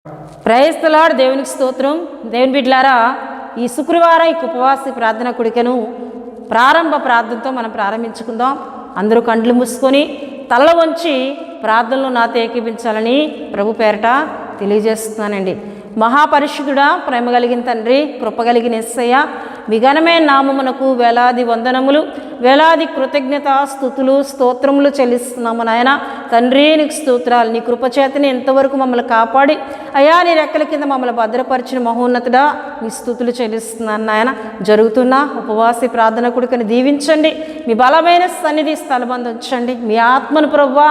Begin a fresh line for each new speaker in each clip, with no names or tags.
Praise the lord. దేవునికి స్తోత్రం. దేవుని బిడ్డలారా, ఈ శుక్రవారం ఈ ఉపవాస ప్రార్థన కూడికను ప్రారంభ ప్రార్థనతో మనం ప్రారంభించుకుందాం. అందరూ కండ్లు మూసుకొని తలలు వంచి ప్రార్థనలో నాతో ఏకీపించాలని ప్రభు పేరట తెలియజేస్తున్నానండి. మహాపరిశుద్ధుడా, ప్రేమ కలిగిన తండ్రి, కృప కలిగిన యేసయ్య, మీ ఘనమైన నామమునకు వేలాది వందనములు, వేలాది కృతజ్ఞత స్తుతులు స్తోత్రములు చెల్లిస్తున్నాము నాయన. తండ్రి నీకు స్తోత్రాలు. నీ కృపచేతని ఎంతవరకు మమ్మల్ని కాపాడి అయా నీ రెక్కల కింద మమ్మల్ని భద్రపరిచిన మహోన్నతుడా నీ స్తుతులు చెల్లిస్తున్నాను నాయన. జరుగుతున్న ఉపవాసి ప్రార్థన కూడికను దీవించండి. మీ బలమైన సన్నిధి స్థలమందు ఉంచండి. మీ ఆత్మను ప్రభువా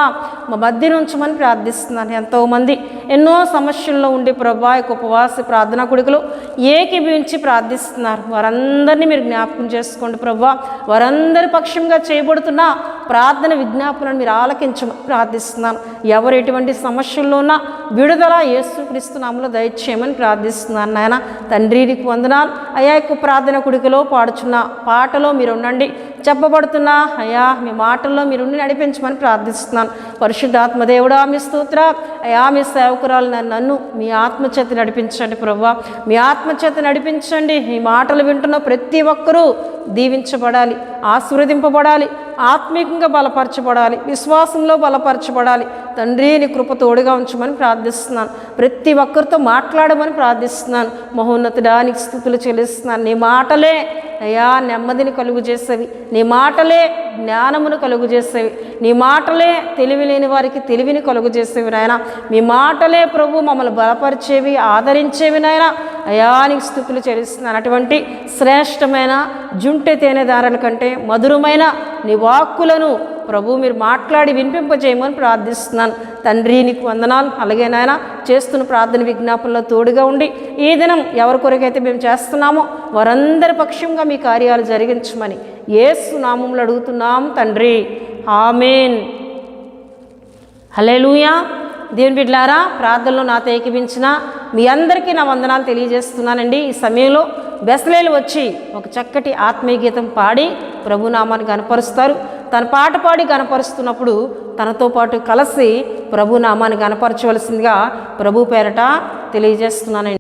మా మధ్య ఉంచమని ప్రార్థిస్తున్నాను. ఎంతోమంది ఎన్నో సమస్యల్లో ఉండి ప్రభువా ఉపవాస ప్రార్థన కూడికలు ఏకీభవించి ప్రార్థిస్తున్నారు. వారందరినీ మీరు జ్ఞాపకం చేసుకోండి ప్రభువా. వారందరి పక్షంగా చేయబడుతున్న ప్రార్థన విజ్ఞాపనను మీరు ఆలకించమని ప్రార్థిస్తున్నాను. ఎవరు ఎటువంటి సమస్యల్లో ఉన్నా విడుదల యేసుక్రీస్తు నామములో దయచేయమని ప్రార్థిస్తున్నాను నాయన. తండ్రి నీకు వందనాలు. అయా యొక్క ప్రార్థన కూడికలో పాడుచున్న పాటలో మీరు ఉండండి, చెప్పబడుతున్నా అయా మీ మాటల్లో మీరు ఉండి నడిపించమని ప్రార్థిస్తున్నాను. పరిశుద్ధాత్మ దేవుడా మీ స్తోత్ర. అయా మీ సేవకురాలు నన్ను మీ ఆత్మచేత నడిపించండి ప్రభువా. మీ ఆత్మచేత నడిపించండి. ఈ మాటలు వింటున్న ప్రతి ఒక్కరూ దీవించబడాలి, ఆశీర్వదింపబడాలి, ఆత్మీయంగా బలపరచబడాలి, విశ్వాసంలో బలపరచబడాలి. తండ్రి నీ కృప తోడుగా ఉంచమని ప్రార్థిస్తున్నాను. ప్రతి ఒక్కరితో మాట్లాడమని ప్రార్థిస్తున్నాను. మహోన్నతుడా నీకు స్తుతులు చెల్లిస్తున్నాను. నీ మాటలే అయ్యా నెమ్మదిని కలుగు చేసేవి, నీ మాటలే జ్ఞానమును కలుగు చేసేవి, నీ మాటలే తెలివి లేని వారికి తెలివిని కలుగు చేసేవి నాయన. మీ మాటలే ప్రభు మమ్మల్ని బలపరిచేవి, ఆదరించేవి నాయన. అయా నీకు స్తుతులు చెల్లిస్తున్నాను. అటువంటి శ్రేష్టమైన జుంటె తేనె దారాల కంటే మధురమైన నీ వాక్కులను ప్రభు మీరు మాట్లాడి వినిపింపజేయమని ప్రార్థిస్తున్నాను. తండ్రి నీకు వందనాలు. అలాగే నాయన చేస్తున్న ప్రార్థన విజ్ఞాపనలో తోడుగా ఉండి ఈ దినం ఎవరి కొరకైతే మేము చేస్తున్నామో వారందరి పక్షంగా మీ కార్యాలు జరిగించమని యేసు నామములో అడుగుతున్నాం తండ్రి. ఆమేన్. హల్లెలూయా. దేవుని బిడ్డలారా, ప్రార్థనలో నాతో ఏకీభించిన మీ అందరికీ నా వందనాలు తెలియజేస్తున్నానండి. ఈ సమయంలో బెసలేలు వచ్చి ఒక చక్కటి ఆత్మీయ గీతం పాడి ప్రభునామాన్ని గనపరుస్తారు. తన పాట పాడి గనపరుస్తున్నప్పుడు తనతో పాటు కలిసి ప్రభునామాన్ని గనపరచవలసిందిగా ప్రభు పేరట తెలియజేస్తున్నానండి.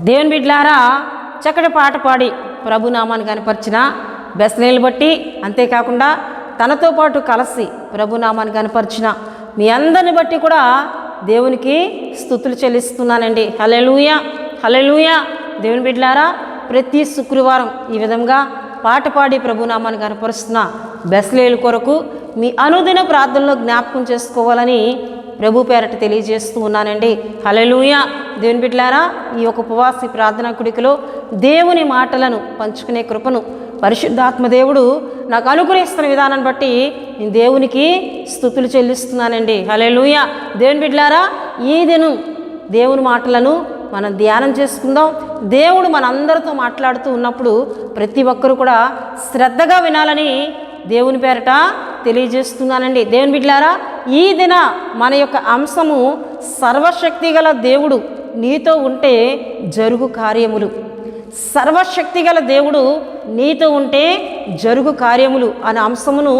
దేవుని బిడ్డలారా, చక్కటి పాట పాడి ప్రభునామాన్ని కనపరిచిన బెస్లేలు బట్టి, అంతేకాకుండా తనతో పాటు కలిసి ప్రభునామాన్ని కనపరిచిన మీ అందరిని బట్టి కూడా దేవునికి స్తుతులు చెల్లిస్తున్నానండి. హల్లెలూయా, హల్లెలూయా. దేవుని బిడ్డలారా, ప్రతి శుక్రవారం ఈ విధంగా పాట పాడి ప్రభునామాన్ని కనపరుస్తున్న బెస్లేలు కొరకు మీ అనుదిన ప్రార్థనలో జ్ఞాపకం చేసుకోవాలని ప్రభు పేరట తెలియజేస్తూ ఉన్నానండి. హల్లెలూయా. దేవుని బిడ్డలారా, ఈ యొక్క ఉపవాసి ప్రార్థనా కుడికలో దేవుని మాటలను పంచుకునే కృపను పరిశుద్ధాత్మ దేవుడు నాకు అనుగ్రహిస్తున్న విధానాన్ని బట్టి నేను దేవునికి స్తుతులు చెల్లిస్తున్నానండి. హల్లెలూయా. దేవుని బిడ్డలారా, ఈ దినం దేవుని మాటలను మనం ధ్యానం చేసుకుందాం. దేవుడు మనందరితో మాట్లాడుతూ ఉన్నప్పుడు ప్రతి ఒక్కరు కూడా శ్రద్ధగా వినాలని దేవుని పేరట తెలియజేస్తున్నానండి. దేవుని బిడ్డలారా, ఈ దిన మన యొక్క అంశము సర్వశక్తిగల దేవుడు నీతో ఉంటే జరుగు కార్యములు. సర్వశక్తిగల దేవుడు నీతో ఉంటే జరుగు కార్యములు అనే అంశమును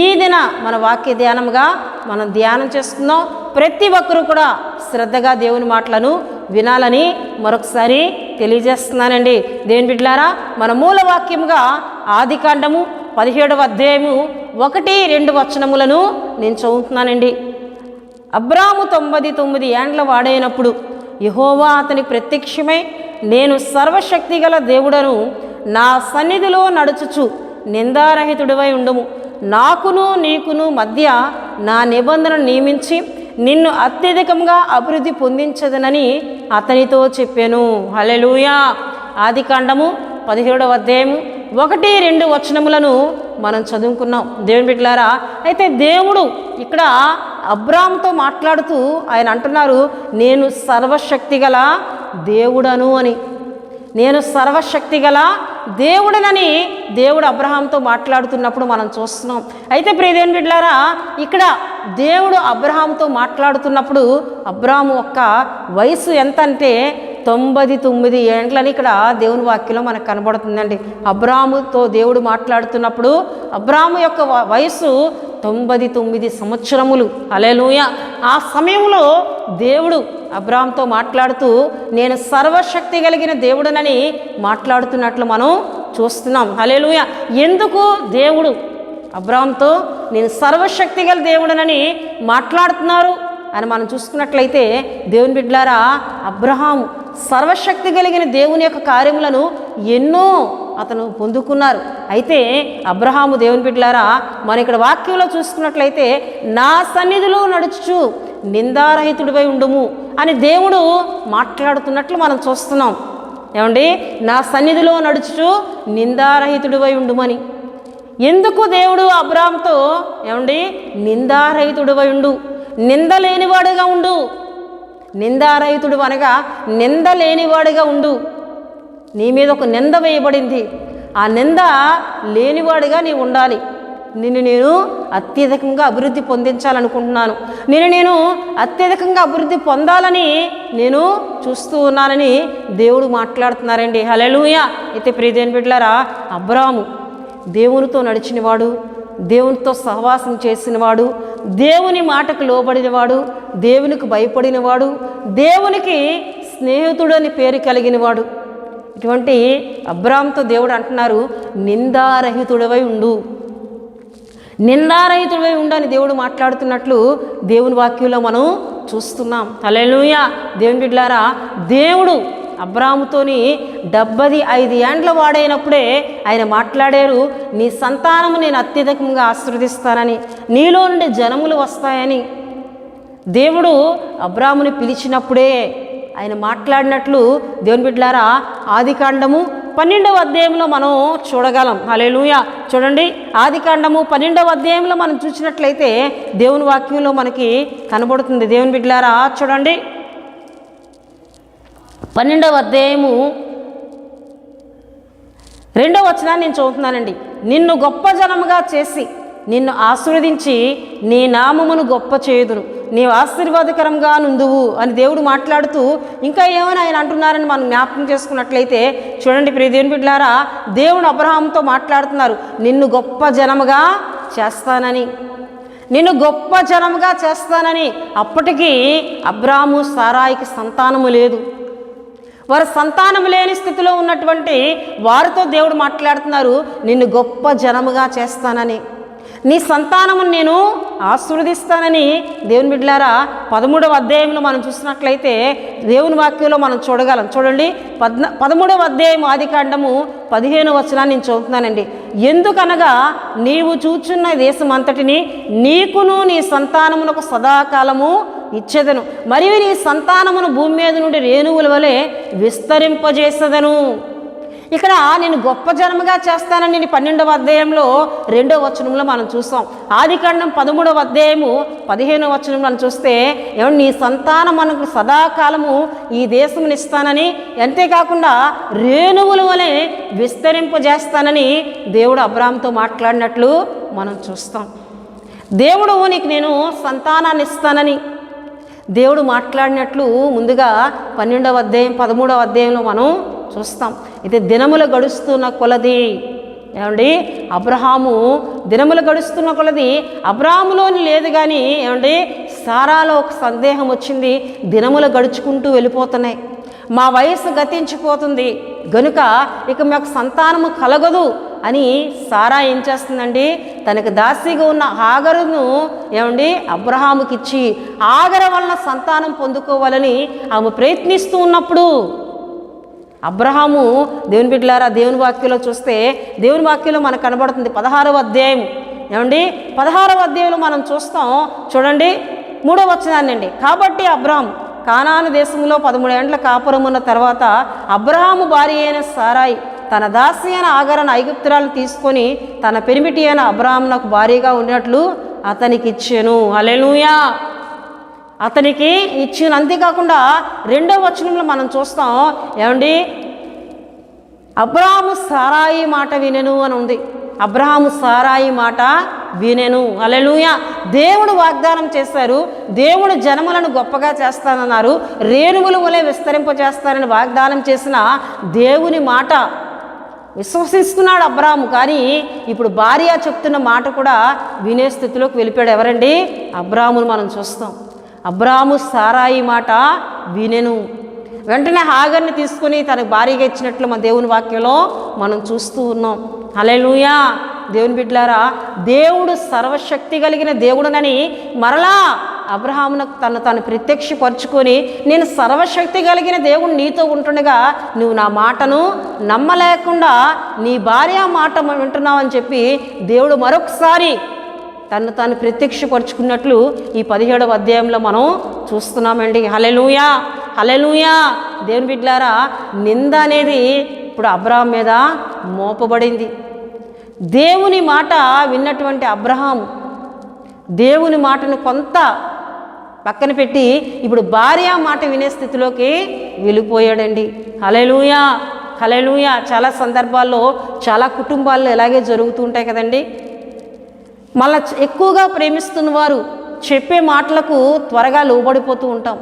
ఈ దిన మన వాక్య ధ్యానంగా మనం ధ్యానం చేసుకుందాం. ప్రతి ఒక్కరూ కూడా శ్రద్ధగా దేవుని మాటలను వినాలని మరొకసారి తెలియజేస్తున్నానండి. దేవుని బిడ్డలారా, మన మూల వాక్యముగా ఆదికాండము 17వ అధ్యాయము 1-2 వచనములను నేను చదువుతున్నానండి. అబ్రాము 99 ఏండ్ల వాడైనప్పుడు యెహోవా అతనికి ప్రత్యక్షమై, నేను సర్వశక్తిగల దేవుడను, నా సన్నిధిలో నడుచుచు నిందారహితుడివై ఉండుము, నాకును నీకును మధ్య నా నిబంధనను నియమించి నిన్ను అత్యధికంగా అభివృద్ధి పొందించదనని అతనితో చెప్పాను. హల్లెలూయా. ఆదికాండము 17వ అధ్యాయము 1-2 వచనములను మనం చదువుకున్నాం. దేవుని బిడ్డలారా, అయితే దేవుడు ఇక్కడ అబ్రాముతో మాట్లాడుతూ ఆయన అంటున్నారు, నేను సర్వశక్తిగల దేవుడను అని. నేను సర్వశక్తిగల దేవుడనని దేవుడు అబ్రహాంతో మాట్లాడుతున్నప్పుడు మనం చూస్తున్నాం. అయితే ప్రియ దేవుని బిడ్డలారా, ఇక్కడ దేవుడు అబ్రహాంతో మాట్లాడుతున్నప్పుడు అబ్రాము యొక్క వయసు ఎంత అంటే 99 ఏండ్లని ఇక్కడ దేవుని వాక్యంలో మనకు కనబడుతుందండి. అబ్రాముతో దేవుడు మాట్లాడుతున్నప్పుడు అబ్రాము యొక్క వయసు 99 సంవత్సరములు. హల్లెలూయా. ఆ సమయంలో దేవుడు అబ్రాముతో మాట్లాడుతూ నేను సర్వశక్తి కలిగిన దేవుడనని మాట్లాడుతున్నట్లు మనం చూస్తున్నాం. హల్లెలూయా. ఎందుకు దేవుడు అబ్రాముతో నేను సర్వశక్తి గల దేవుడనని మాట్లాడుతున్నారు అని మనం చూసుకున్నట్లయితే, దేవుని బిడ్డలారా, అబ్రహాము సర్వశక్తి కలిగిన దేవుని యొక్క కార్యములను ఎన్నో అతను పొందుకున్నారు. అయితే అబ్రహాము, దేవుని బిడ్డలారా, మన ఇక్కడ వాక్యంలో చూసుకున్నట్లయితే నా సన్నిధిలో నడుచుచు నిందారహితుడిపై ఉండుము అని దేవుడు మాట్లాడుతున్నట్లు మనం చూస్తున్నాం. ఏమండి, నా సన్నిధిలో నడుచుచు నిందారహితుడిపై ఉండుమని. ఎందుకు దేవుడు అబ్రాహాముతో ఏమండి నిందారహితుడిపై ఉండు, నిందలేనివాడుగా ఉండు. నిందారహితుడు అనగా నిందలేనివాడుగా ఉండు. నీ మీద ఒక నింద వేయబడింది, ఆ నింద లేనివాడుగా నీవు ఉండాలి. నిన్ను నేను అత్యధికంగా అభివృద్ధి పొందించాలనుకుంటున్నాను, నేను అత్యధికంగా అభివృద్ధి పొందాలని నేను చూస్తూ ఉన్నానని దేవుడు మాట్లాడుతున్నారండి. హల్లెలూయా. అయితే ప్రియ దేవుని బిడ్డలారా, అబ్రాహాము దేవునితో నడిచినవాడు, దేవునితో సహవాసం చేసినవాడు, దేవుని మాటకు లోబడినవాడు, దేవునికి భయపడినవాడు, దేవునికి స్నేహితుడు అని పేరు కలిగినవాడు. ఇటువంటి అబ్రాహాముతో దేవుడు అంటున్నారు, నిందారహితుడవై ఉండు, నిందారహితుడవై ఉండు అని దేవుడు మాట్లాడుతున్నట్లు దేవుని వాక్యంలో మనం చూస్తున్నాం. హల్లెలూయా. దేవుని బిడ్డలారా, దేవుడు అబ్రాహాముతోని 75 ఏండ్ల వాడైనప్పుడే ఆయన మాట్లాడారు, నీ సంతానము నేను అత్యధికంగా ఆశీర్వదిస్తానని, నీలో నుండి జనములు వస్తాయని. దేవుడు అబ్రాహాముని పిలిచినప్పుడే ఆయన మాట్లాడినట్లు దేవుని బిడ్డలారా ఆదికాండము 12వ అధ్యాయంలో మనం చూడగలం. హల్లెలూయా. చూడండి, ఆదికాండము 12వ అధ్యాయంలో మనం చూసినట్లయితే దేవుని వాక్యంలో మనకి కనబడుతుంది. దేవుని బిడ్డలారా చూడండి, 12వ అధ్యాయము 2వ వచనాన్ని నేను చదువుతున్నానండి. నిన్ను గొప్ప జనముగా చేసి నిన్ను ఆశీర్వదించి నీ నామమును గొప్ప చేయుదును, నీవు ఆశీర్వాదకరంగా నుందువు అని దేవుడు మాట్లాడుతూ ఇంకా ఏమైనా ఆయన అంటున్నారని మనం జ్ఞాపకం చేసుకున్నట్లయితే చూడండి ప్రియ దేవుని బిడ్డలారా, దేవుడు అబ్రహాముతో మాట్లాడుతున్నారు, నిన్ను గొప్ప జనముగా చేస్తానని, నిన్ను గొప్ప జనముగా చేస్తానని. అప్పటికీ అబ్రాము సారాయికి సంతానము లేదు. వారు సంతానం లేని స్థితిలో ఉన్నటువంటి వారితో దేవుడు మాట్లాడుతున్నారు, నిన్ను గొప్ప జనముగా చేస్తానని, నీ సంతానమును నేను ఆశీర్వదిస్తానని. దేవుని బిడ్డలారా 13వ అధ్యాయంలో మనం చూసినట్లయితే దేవుని వాక్యంలో మనం చూడగలం. చూడండి, 13వ అధ్యాయం ఆదికాండము 15వ వచనాన్ని నేను చదువుతున్నానండి. ఎందుకనగా నీవు చూచున్న దేశం అంతటిని నీకును నీ సంతానమునకు సదాకాలము ఇచ్చేదను, మరియు నీ సంతానమును భూమి మీద నుండి రేణువుల వలె విస్తరింపజేసేదను. ఇక్కడ నేను గొప్ప జనముగా చేస్తానని 12వ అధ్యాయంలో 2వ వచనంలో మనం చూస్తాం. ఆదికాండం 13వ అధ్యాయము 15వ వచనం మనం చూస్తే ఏమంటే నీ సంతానం మనకు సదాకాలము ఈ దేశముని ఇస్తానని, అంతేకాకుండా రేణువుల వలె విస్తరింపజేస్తానని దేవుడు అబ్రాహాముతో మాట్లాడినట్లు మనం చూస్తాం. దేవుడు నీకు నేను సంతానాన్ని ఇస్తానని దేవుడు మాట్లాడినట్లు ముందుగా 12వ అధ్యాయం 13వ అధ్యాయంలో మనం చూస్తాం. అయితే దినములు గడుస్తున్న కొలది ఏమండి అబ్రహాము దినములు గడుస్తున్న కొలది అబ్రహాములోని లేదు కానీ ఏమండి సారాలో ఒక సందేహం వచ్చింది. దినములు గడుచుకుంటూ వెళ్ళిపోతున్నాయి, మా వయస్సు గతించిపోతుంది గనుక ఇక మాకు సంతానము కలగదు అని సారా ఏం చేస్తుందండి, తనకు దాసిగా ఉన్న హాగరును ఏమండి అబ్రహాముకి ఇచ్చి హాగర వలన సంతానం పొందుకోవాలని ఆమె ప్రయత్నిస్తూ ఉన్నప్పుడు అబ్రహాము దేవుని బిడ్డలారా దేవుని వాక్యంలో చూస్తే దేవుని వాక్యంలో మనకు కనబడుతుంది 16వ అధ్యాయం ఏమండి 16వ అధ్యాయంలో మనం చూస్తాం. చూడండి 3వ వచనాన్ని అండి. కాబట్టి అబ్రహాం కానాను దేశంలో 13 ఏండ్ల కాపురం ఉన్న తర్వాత అబ్రహాము భార్య అయిన సారాయి తన దాసి అయిన ఆగరను ఐగుప్తురాలను తీసుకొని తన పెనిమిటి అయిన అబ్రహామునకు భార్యగా ఉన్నట్లు అతనికి ఇచ్చెను. హల్లెలూయా, అతనికి ఇచ్చిన. అంతేకాకుండా 2వ వచనంలో మనం చూస్తాం ఏమండి అబ్రహాము సారాయి మాట వినెను అని ఉంది. అబ్రహాము సారాయి మాట వినెను. హల్లెలూయా, దేవుడు వాగ్దానం చేశారు, దేవుడు జనములను గొప్పగా చేస్తానన్నారు, రేణువుల వలె విస్తరింపజేస్తారని వాగ్దానం చేసిన దేవుని మాట విశ్వసిస్తున్నాడు అబ్రహాము. కానీ ఇప్పుడు భార్య చెప్తున్న మాట కూడా వినే స్థితిలోకి వెళ్ళిపోయాడు. ఎవరండి? అబ్రహామును మనం చూస్తాం. అబ్రహాము సారాయి మాట వినెను. వెంటనే హాగర్ని తీసుకుని తనకు భార్యగా ఇచ్చినట్లు మన దేవుని వాక్యంలో మనం చూస్తూ ఉన్నాం. హల్లెలూయా, దేవుని బిడ్డలారా, దేవుడు సర్వశక్తి కలిగిన దేవుడునని మరలా అబ్రహామునకు తను ప్రత్యక్షపరుచుకొని నేను సర్వశక్తి కలిగిన దేవుడు నీతో ఉంటుండగా నువ్వు నా మాటను నమ్మలేకుండా నీ భార్య మాట వింటున్నావు అని చెప్పి దేవుడు మరొకసారి తను ప్రత్యక్షపరుచుకున్నట్లు ఈ 17వ అధ్యాయంలో మనం చూస్తున్నామండి. హల్లెలూయా, హల్లెలూయా, దేవుని బిడ్డలారా, నింద అనేది ఇప్పుడు అబ్రహాం మీద మోపబడింది. దేవుని మాట విన్నటువంటి అబ్రహాం దేవుని మాటను కొంత పక్కన పెట్టి ఇప్పుడు భార్య మాట వినే స్థితిలోకి వెళ్ళిపోయాడండి. హల్లెలూయా, హల్లెలూయా. చాలా సందర్భాల్లో చాలా కుటుంబాల్లో ఇలాగే జరుగుతూ ఉంటాయి కదండి. మళ్ళీ ఎక్కువగా ప్రేమిస్తున్న వారు చెప్పే మాటలకు త్వరగా లోబడిపోతూ ఉంటాం.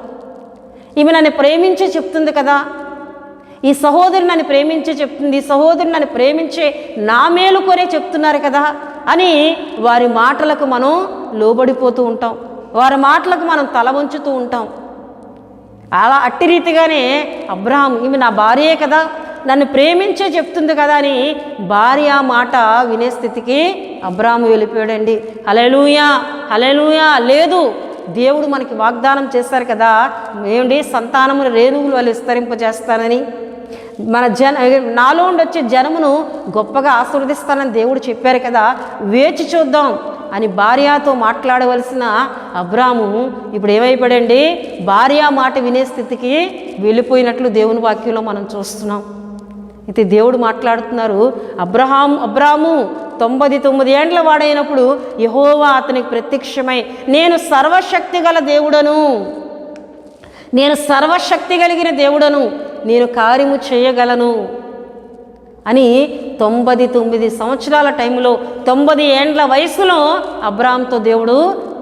ఈమె నన్ను ప్రేమించే చెప్తుంది కదా, ఈ సహోదరు నన్ను ప్రేమించే చెప్తుంది, ఈ సహోదరు నన్ను ప్రేమించే నా మేలు కొనే చెప్తున్నారు కదా అని వారి మాటలకు మనం లోబడిపోతూ ఉంటాం, వారి మాటలకు మనం తల వంచుతూ ఉంటాం. అలా అట్టి రీతిగానే అబ్రహాం ఈమె నా భార్యే కదా, నన్ను ప్రేమించే చెప్తుంది కదా అని భార్య మాట వినే స్థితికి అబ్రహాము వెళ్ళిపోయాడండి. హల్లెలూయా, హల్లెలూయా. లేదు, దేవుడు మనకి వాగ్దానం చేశారు కదా, ఏమిటి సంతానమును రేణువులు వాళ్ళు విస్తరింపజేస్తానని, మన నాలో ఉండి వచ్చే జనమును గొప్పగా ఆశీర్వదిస్తానని దేవుడు చెప్పారు కదా, వేచి చూద్దాం అని భార్యతో మాట్లాడవలసిన అబ్రాము ఇప్పుడు ఏమైపోయాడండి, భార్య మాట వినే స్థితికి వెళ్ళిపోయినట్లు దేవుని వాక్యంలో మనం చూస్తున్నాం. అయితే దేవుడు మాట్లాడుతున్నారు, అబ్రాము 99 ఏండ్ల వాడైనప్పుడు యెహోవా అతనికి ప్రత్యక్షమై నేను సర్వశక్తి గల దేవుడను, నేను సర్వశక్తి కలిగిన దేవుడను, నేను కార్యము చేయగలను అని 99 సంవత్సరాల టైంలో 90 ఏండ్ల వయసులో అబ్రాహాంతో దేవుడు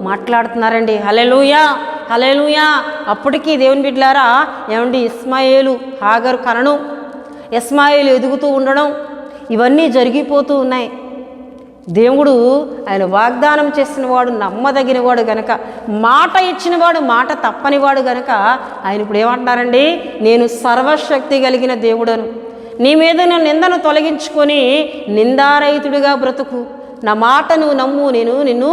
మాట్లాడుతున్నారండి. హల్లెలూయా, హల్లెలూయా. అప్పటికీ దేవుని బిడ్డలారా ఏమండి ఇస్మాయేలు హాగరు కనడం, ఇస్మాయేలు ఎదుగుతూ ఉండడం ఇవన్నీ జరిగిపోతూ ఉన్నాయి. దేవుడు ఆయన వాగ్దానం చేసినవాడు నమ్మదగినవాడు గనక, మాట ఇచ్చినవాడు మాట తప్పనివాడు గనక ఆయన ఇప్పుడు ఏమంటున్నారండి, నేను సర్వశక్తి కలిగిన దేవుడను, నీ మీద నిందను తొలగించుకొని నిందారహితుడిగా బ్రతుకు, నా మాట నువ్వు నమ్ము, నేను నిన్ను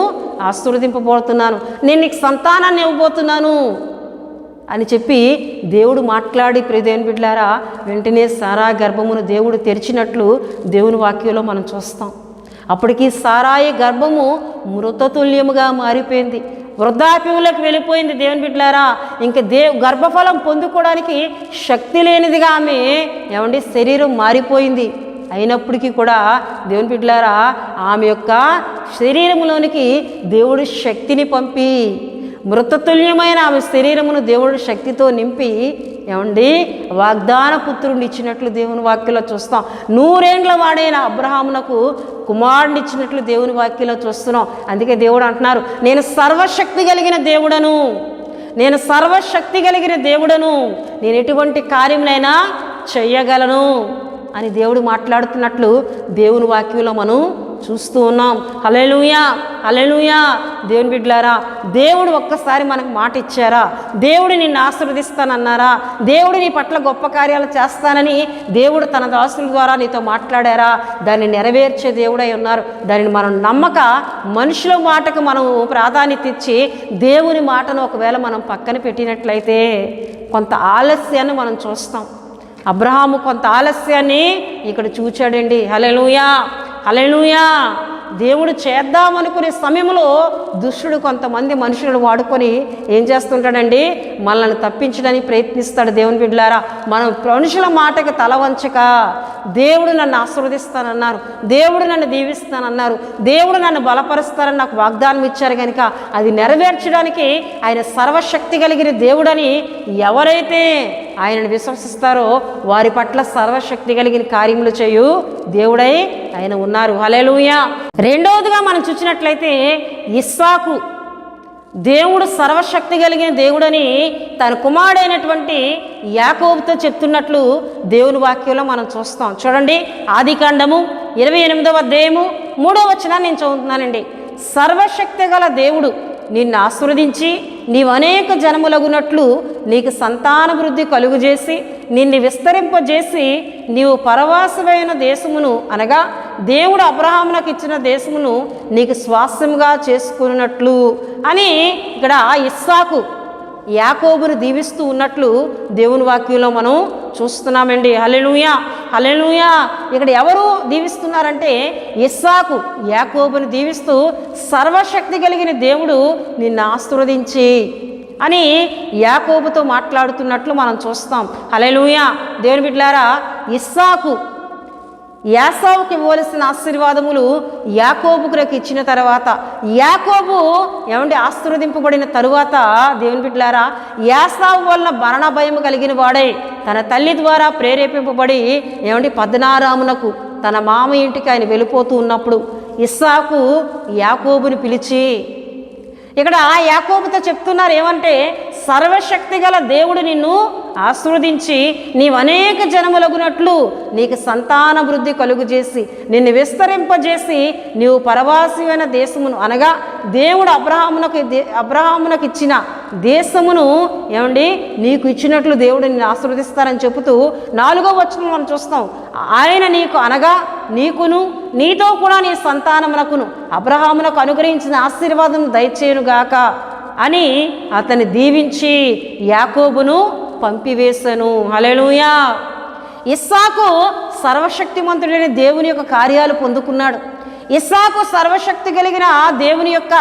ఆశీర్వదింపబోతున్నాను, నేను నీకు సంతానాన్ని ఇవ్వబోతున్నాను అని చెప్పి దేవుడు మాట్లాడి ప్రియదేవుని బిడ్డలారా వెంటనే సారా గర్భమును దేవుడు తెరిచినట్లు దేవుని వాక్యంలో మనం చూస్తాం. అప్పటికి సారాయి గర్భము మృతతుల్యముగా మారిపోయింది, వృద్ధాప్యంలోకి వెళ్ళిపోయింది. దేవుని బిడ్డలారా ఇంకా గర్భఫలం పొందుకోవడానికి శక్తి లేనిదిగా ఆమె శరీరం మారిపోయింది. అయినప్పటికీ కూడా దేవుని బిడ్డలారా ఆమె యొక్క శరీరంలోనికి దేవుడు శక్తిని పంపి, మృతతుల్యమైన ఆమె శరీరమును దేవుడు శక్తితో నింపి వాగ్దాన పుత్రుడిని ఇచ్చినట్లు దేవుని వాక్యంలో చూస్తాం. 100 ఏండ్ల వాడైన అబ్రహామునకు కుమారుడిని ఇచ్చినట్లు దేవుని వాక్యంలో చూస్తున్నాం. అందుకే దేవుడు అంటున్నారు, నేను సర్వశక్తి కలిగిన దేవుడను, నేను సర్వశక్తి కలిగిన దేవుడను, నేను ఎటువంటి కార్యములైనా చెయ్యగలను అని దేవుడు మాట్లాడుతున్నట్లు దేవుని వాక్యంలో మనం చూస్తూ ఉన్నాం. హల్లెలూయా, హల్లెలూయా. దేవుని బిడ్డలారా దేవుడు ఒక్కసారి మనకు మాట ఇచ్చారా, దేవుడు నిన్ను ఆశీర్వదిస్తానన్నారా, దేవుడు నీ పట్ల గొప్ప కార్యాలు చేస్తానని దేవుడు తన దాసుల ద్వారా నీతో మాట్లాడారా, దాన్ని నెరవేర్చే దేవుడై ఉన్నారు. దానిని మనం నమ్మక మనుషుల మాటకు మనం ప్రాధాన్యత ఇచ్చి దేవుని మాటను ఒకవేళ మనం పక్కన పెట్టినట్లయితే కొంత ఆలస్యాన్ని మనం చూస్తాం. అబ్రహాము కొంత ఆలస్యాన్ని ఇక్కడ చూచాడండి. హల్లెలూయా, హల్లెలూయా. దేవుడు చేద్దామనుకునే సమయంలో దుష్టుడు కొంతమంది మనుషులను వాడుకొని ఏం చేస్తుంటాడండి, మనల్ని తప్పించడానికి ప్రయత్నిస్తాడు. దేవుని బిడ్డలారా మనం మనుషుల మాటకి తల వంచక, దేవుడు నన్ను ఆశీర్వదిస్తానన్నారు, దేవుడు నన్ను దీవిస్తానన్నారు, దేవుడు నన్ను బలపరుస్తారని నాకు వాగ్దానం ఇచ్చారు కనుక అది నెరవేర్చడానికి ఆయన సర్వశక్తి కలిగిన దేవుడని ఎవరైతే ఆయనను విశ్వసిస్తారో వారి పట్ల సర్వశక్తి కలిగిన కార్యములు చేయు దేవుడై ఆయన ఉన్నారు. హల్లెలూయా. రెండవదిగా మనం చూసినట్లయితే ఇస్సాకు దేవుడు సర్వశక్తి కలిగిన దేవుడని తన కుమారుడైనటువంటి యాకోబుతో చెప్తున్నట్లు దేవుని వాక్యంలో మనం చూస్తాం. చూడండి, ఆదికాండము 28వ అధ్యాయము 3వ వచనాన్ని నేను చదువుతున్నానండి. సర్వశక్తి గల దేవుడు నిన్ను ఆశీర్వదించి నీవు అనేక జనములగునట్లు నీకు సంతానవృద్ధి కలుగుజేసి నిన్ను విస్తరింపజేసి నీవు పరవాసమైన దేశమును అనగా దేవుడు అబ్రహామునకు ఇచ్చిన దేశమును నీకు స్వాస్థ్యముగా చేసుకున్నట్లు అని ఇక్కడ ఇస్సాకు యాకోబును దీవిస్తూ ఉన్నట్లు దేవుని వాక్యంలో మనం చూస్తున్నామండి. హల్లెలూయా, హల్లెలూయా. ఇక్కడ ఎవరు దీవిస్తున్నారంటే ఇస్సాకు యాకోబును దీవిస్తూ సర్వశక్తి కలిగిన దేవుడు నిన్ను ఆశీర్వదించి అని యాకోబుతో మాట్లాడుతున్నట్లు మనం చూస్తాం. హల్లెలూయా. దేవుని బిడ్డలారా ఇస్సాకు యాసావుకి ఇవ్వవలసిన ఆశీర్వాదములు యాకోబుకు ఇచ్చిన తర్వాత, యాకోబు ఆశీర్వదింపబడిన తరువాత దేవుని బిడ్డలారా యాసావు వలన మరణ భయం కలిగిన వాడై తన తల్లి ద్వారా ప్రేరేపింపబడి పద్నారామునకు తన మామ ఇంటికి ఆయన వెళ్ళిపోతూ ఉన్నప్పుడు ఇస్సాకు యాకోబుని పిలిచి ఇక్కడ యాకోబుతో చెప్తున్నారు ఏమంటే, సర్వశక్తి గల దేవుడు నిన్ను ఆశీర్వదించి నీవు అనేక జనములగునట్లు నీకు సంతాన వృద్ధి కలుగుజేసి నిన్ను విస్తరింపజేసి నీవు పరవాసమైన దేశమును అనగా దేవుడు అబ్రహామునకు ఇచ్చిన దేశమును నీకు ఇచ్చినట్లు దేవుడు నిన్ను ఆశీర్వదిస్తారని చెబుతూ 4వ వచనం మనం చూస్తాం. ఆయన నీకు అనగా నీకును నీతో కూడా నీ సంతానమునకును అబ్రహామునకు అనుగ్రహించిన ఆశీర్వాదం దయచేయునుగాక అని అతన్ని దీవించి యాకోబును పంపివేశను. హల్లెలూయా. ఇస్సాకు సర్వశక్తిమంతుడైన దేవుని యొక్క కార్యాలు పొందుకున్నాడు. ఇస్సాకు సర్వశక్తి కలిగిన దేవుని యొక్క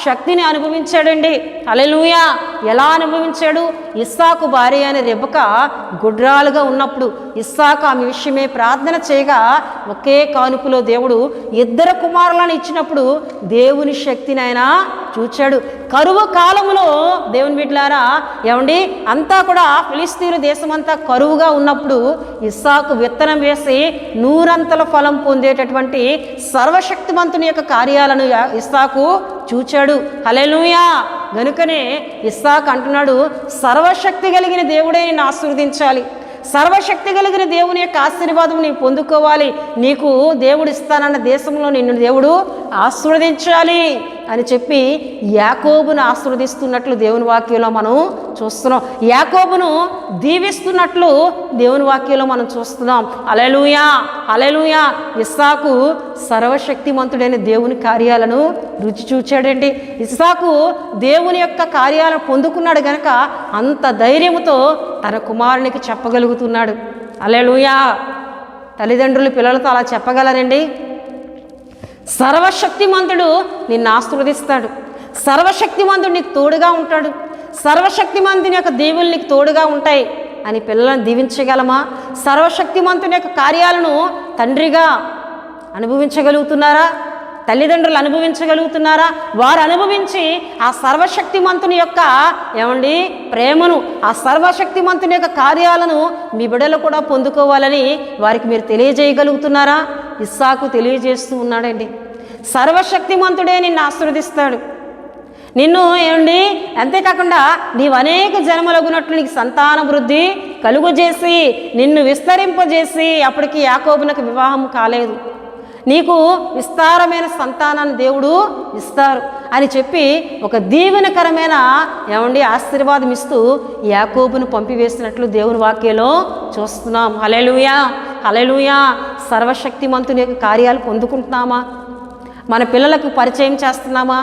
శక్తిని అనుభవించాడండి. హల్లెలూయా. ఎలా అనుభవించాడు? ఇస్సాకు భార్య అయిన రెబెక గుడ్రాలుగా ఉన్నప్పుడు ఇస్సాకు ఆమె విషయమే ప్రార్థన చేయగా ఒకే కానుపులో దేవుడు 2 కుమారులను ఇచ్చినప్పుడు దేవుని శక్తిని ఆయన చూచాడు. కరువు కాలంలో దేవుని బిడ్డలారా అంతా కూడా ఫిలిస్తీను దేశమంతా కరువుగా ఉన్నప్పుడు ఇస్సాకు విత్తనం వేసి 100 ఫలం పొందేటటువంటి సర్వశక్తిమంతుని యొక్క కార్యాలను ఇస్సాకు చూచాడు. హల్లెలూయా. గనుకనే ఇస్సాకు అంటున్నాడు, సర్వశక్తి కలిగిన దేవుడే నిన్ను ఆశీర్వదించాలి, సర్వశక్తి కలిగిన దేవుని యొక్క ఆశీర్వాదం నీవు పొందుకోవాలి, నీకు దేవుడు ఇస్తానన్న దేశంలో నిన్ను దేవుడు ఆశీర్వదించాలి అని చెప్పి యాకోబును ఆశీర్వదిస్తున్నట్లు దేవుని వాక్యంలో మనం చూస్తున్నాం. యాకోబును దీవిస్తున్నట్లు దేవుని వాక్యంలో మనం చూస్తున్నాం. హల్లెలూయా, హల్లెలూయా. ఇస్సాకు సర్వశక్తిమంతుడైన దేవుని కార్యాలను రుచి చూచాడండి. ఇస్సాకు దేవుని యొక్క కార్యాలను పొందుకున్నాడు గనక అంత ధైర్యముతో తన కుమారునికి చెప్పగలుగుతున్నాడు. హల్లెలూయా. తల్లిదండ్రులు పిల్లలతో అలా చెప్పగలరండి? సర్వశక్తిమంతుడు నిన్ను ఆశీర్వదిస్తాడు, సర్వశక్తిమంతుడు నీకు తోడుగా ఉంటాడు, సర్వశక్తిమంతుని యొక్క దీవులు నీకు తోడుగా ఉంటాయి అని పిల్లలను దీవించగలమా? సర్వశక్తిమంతుని యొక్క కార్యాలను తండ్రిగా అనుభవించగలుగుతున్నారా? తల్లిదండ్రులు అనుభవించగలుగుతున్నారా? వారు అనుభవించి ఆ సర్వశక్తిమంతుని యొక్క ప్రేమను, ఆ సర్వశక్తిమంతుని యొక్క కార్యాలను మీ బిడ్డలు కూడా పొందుకోవాలని వారికి మీరు తెలియజేయగలుగుతున్నారా? ఇస్సాకు తెలియజేస్తూ ఉన్నాడండి. సర్వశక్తిమంతుడే నిన్ను ఆశీర్వదిస్తాడు. నిన్ను అంతేకాకుండా నీవు అనేక జన్మలగునట్లు నీకు సంతాన వృద్ధి కలుగజేసి నిన్ను విస్తరింపజేసి, అప్పటికి యాకోబునకు వివాహం కాలేదు, నీకు విస్తారమైన సంతానాన్ని దేవుడు ఇస్తారు అని చెప్పి ఒక దీవెనకరమైన ఆశీర్వాదం ఇస్తూ యాకోబును పంపివేసినట్లు దేవుని వాక్యంలో చూస్తున్నాం. హల్లెలూయా, హల్లెలూయా. సర్వశక్తిమంతుని యొక్క కార్యాలు పొందుకుంటున్నామా? మన పిల్లలకు పరిచయం చేస్తున్నామా?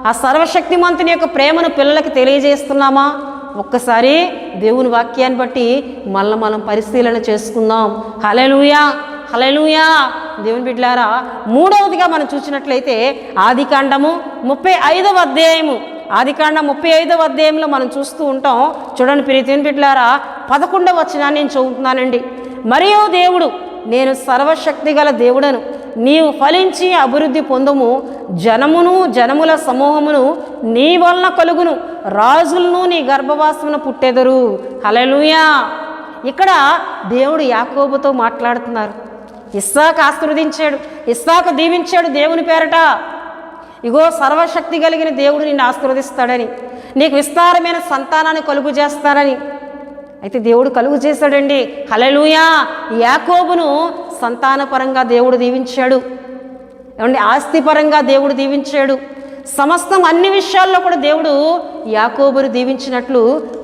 ఆ సర్వశక్తిమంతుని యొక్క ప్రేమను పిల్లలకు తెలియజేస్తున్నామా? ఒక్కసారి దేవుని వాక్యాన్ని బట్టి మనం పరిశీలన చేసుకుందాం. హల్లెలూయా, హల్లెలూయా. దేవుని బిడ్డలారా, మూడవదిగా మనం చూసినట్లయితే ఆదికాండము 35వ అధ్యాయము, ఆదికాండం 35వ అధ్యాయంలో మనం చూస్తూ ఉంటాం. చూడండి ప్రియ దేవుని బిడ్డలారా, 11వ వచనాన్ని నేను చదువుతున్నానండి. మరియు దేవుడు, నేను సర్వశక్తి గల దేవుడను, నీవు ఫలించి అభివృద్ధి పొందుము, జనమును జనముల సమూహమును నీ వలన కలుగును, రాజులను నీ గర్భవాసమున పుట్టెదరు. హల్లెలూయా. ఇక్కడ దేవుడు యాకోబుతో మాట్లాడుతున్నారు. ఇస్సాకు ఆశీర్వదించాడు, ఇస్సాకు దీవించాడు దేవుని పేరట. ఇగో సర్వశక్తి కలిగిన దేవుడు నిన్ను ఆశీర్వదిస్తాడని, నీకు విస్తారమైన సంతానాన్ని కలుగు చేస్తాడని. అయితే దేవుడు కలుగు చేశాడండి. హల్లెలూయా. యాకోబును సంతానపరంగా దేవుడు దీవించాడు, ఆస్తిపరంగా దేవుడు దీవించాడు, సమస్తం అన్ని విషయాల్లో కూడా దేవుడు యాకోబును దీవించినట్లు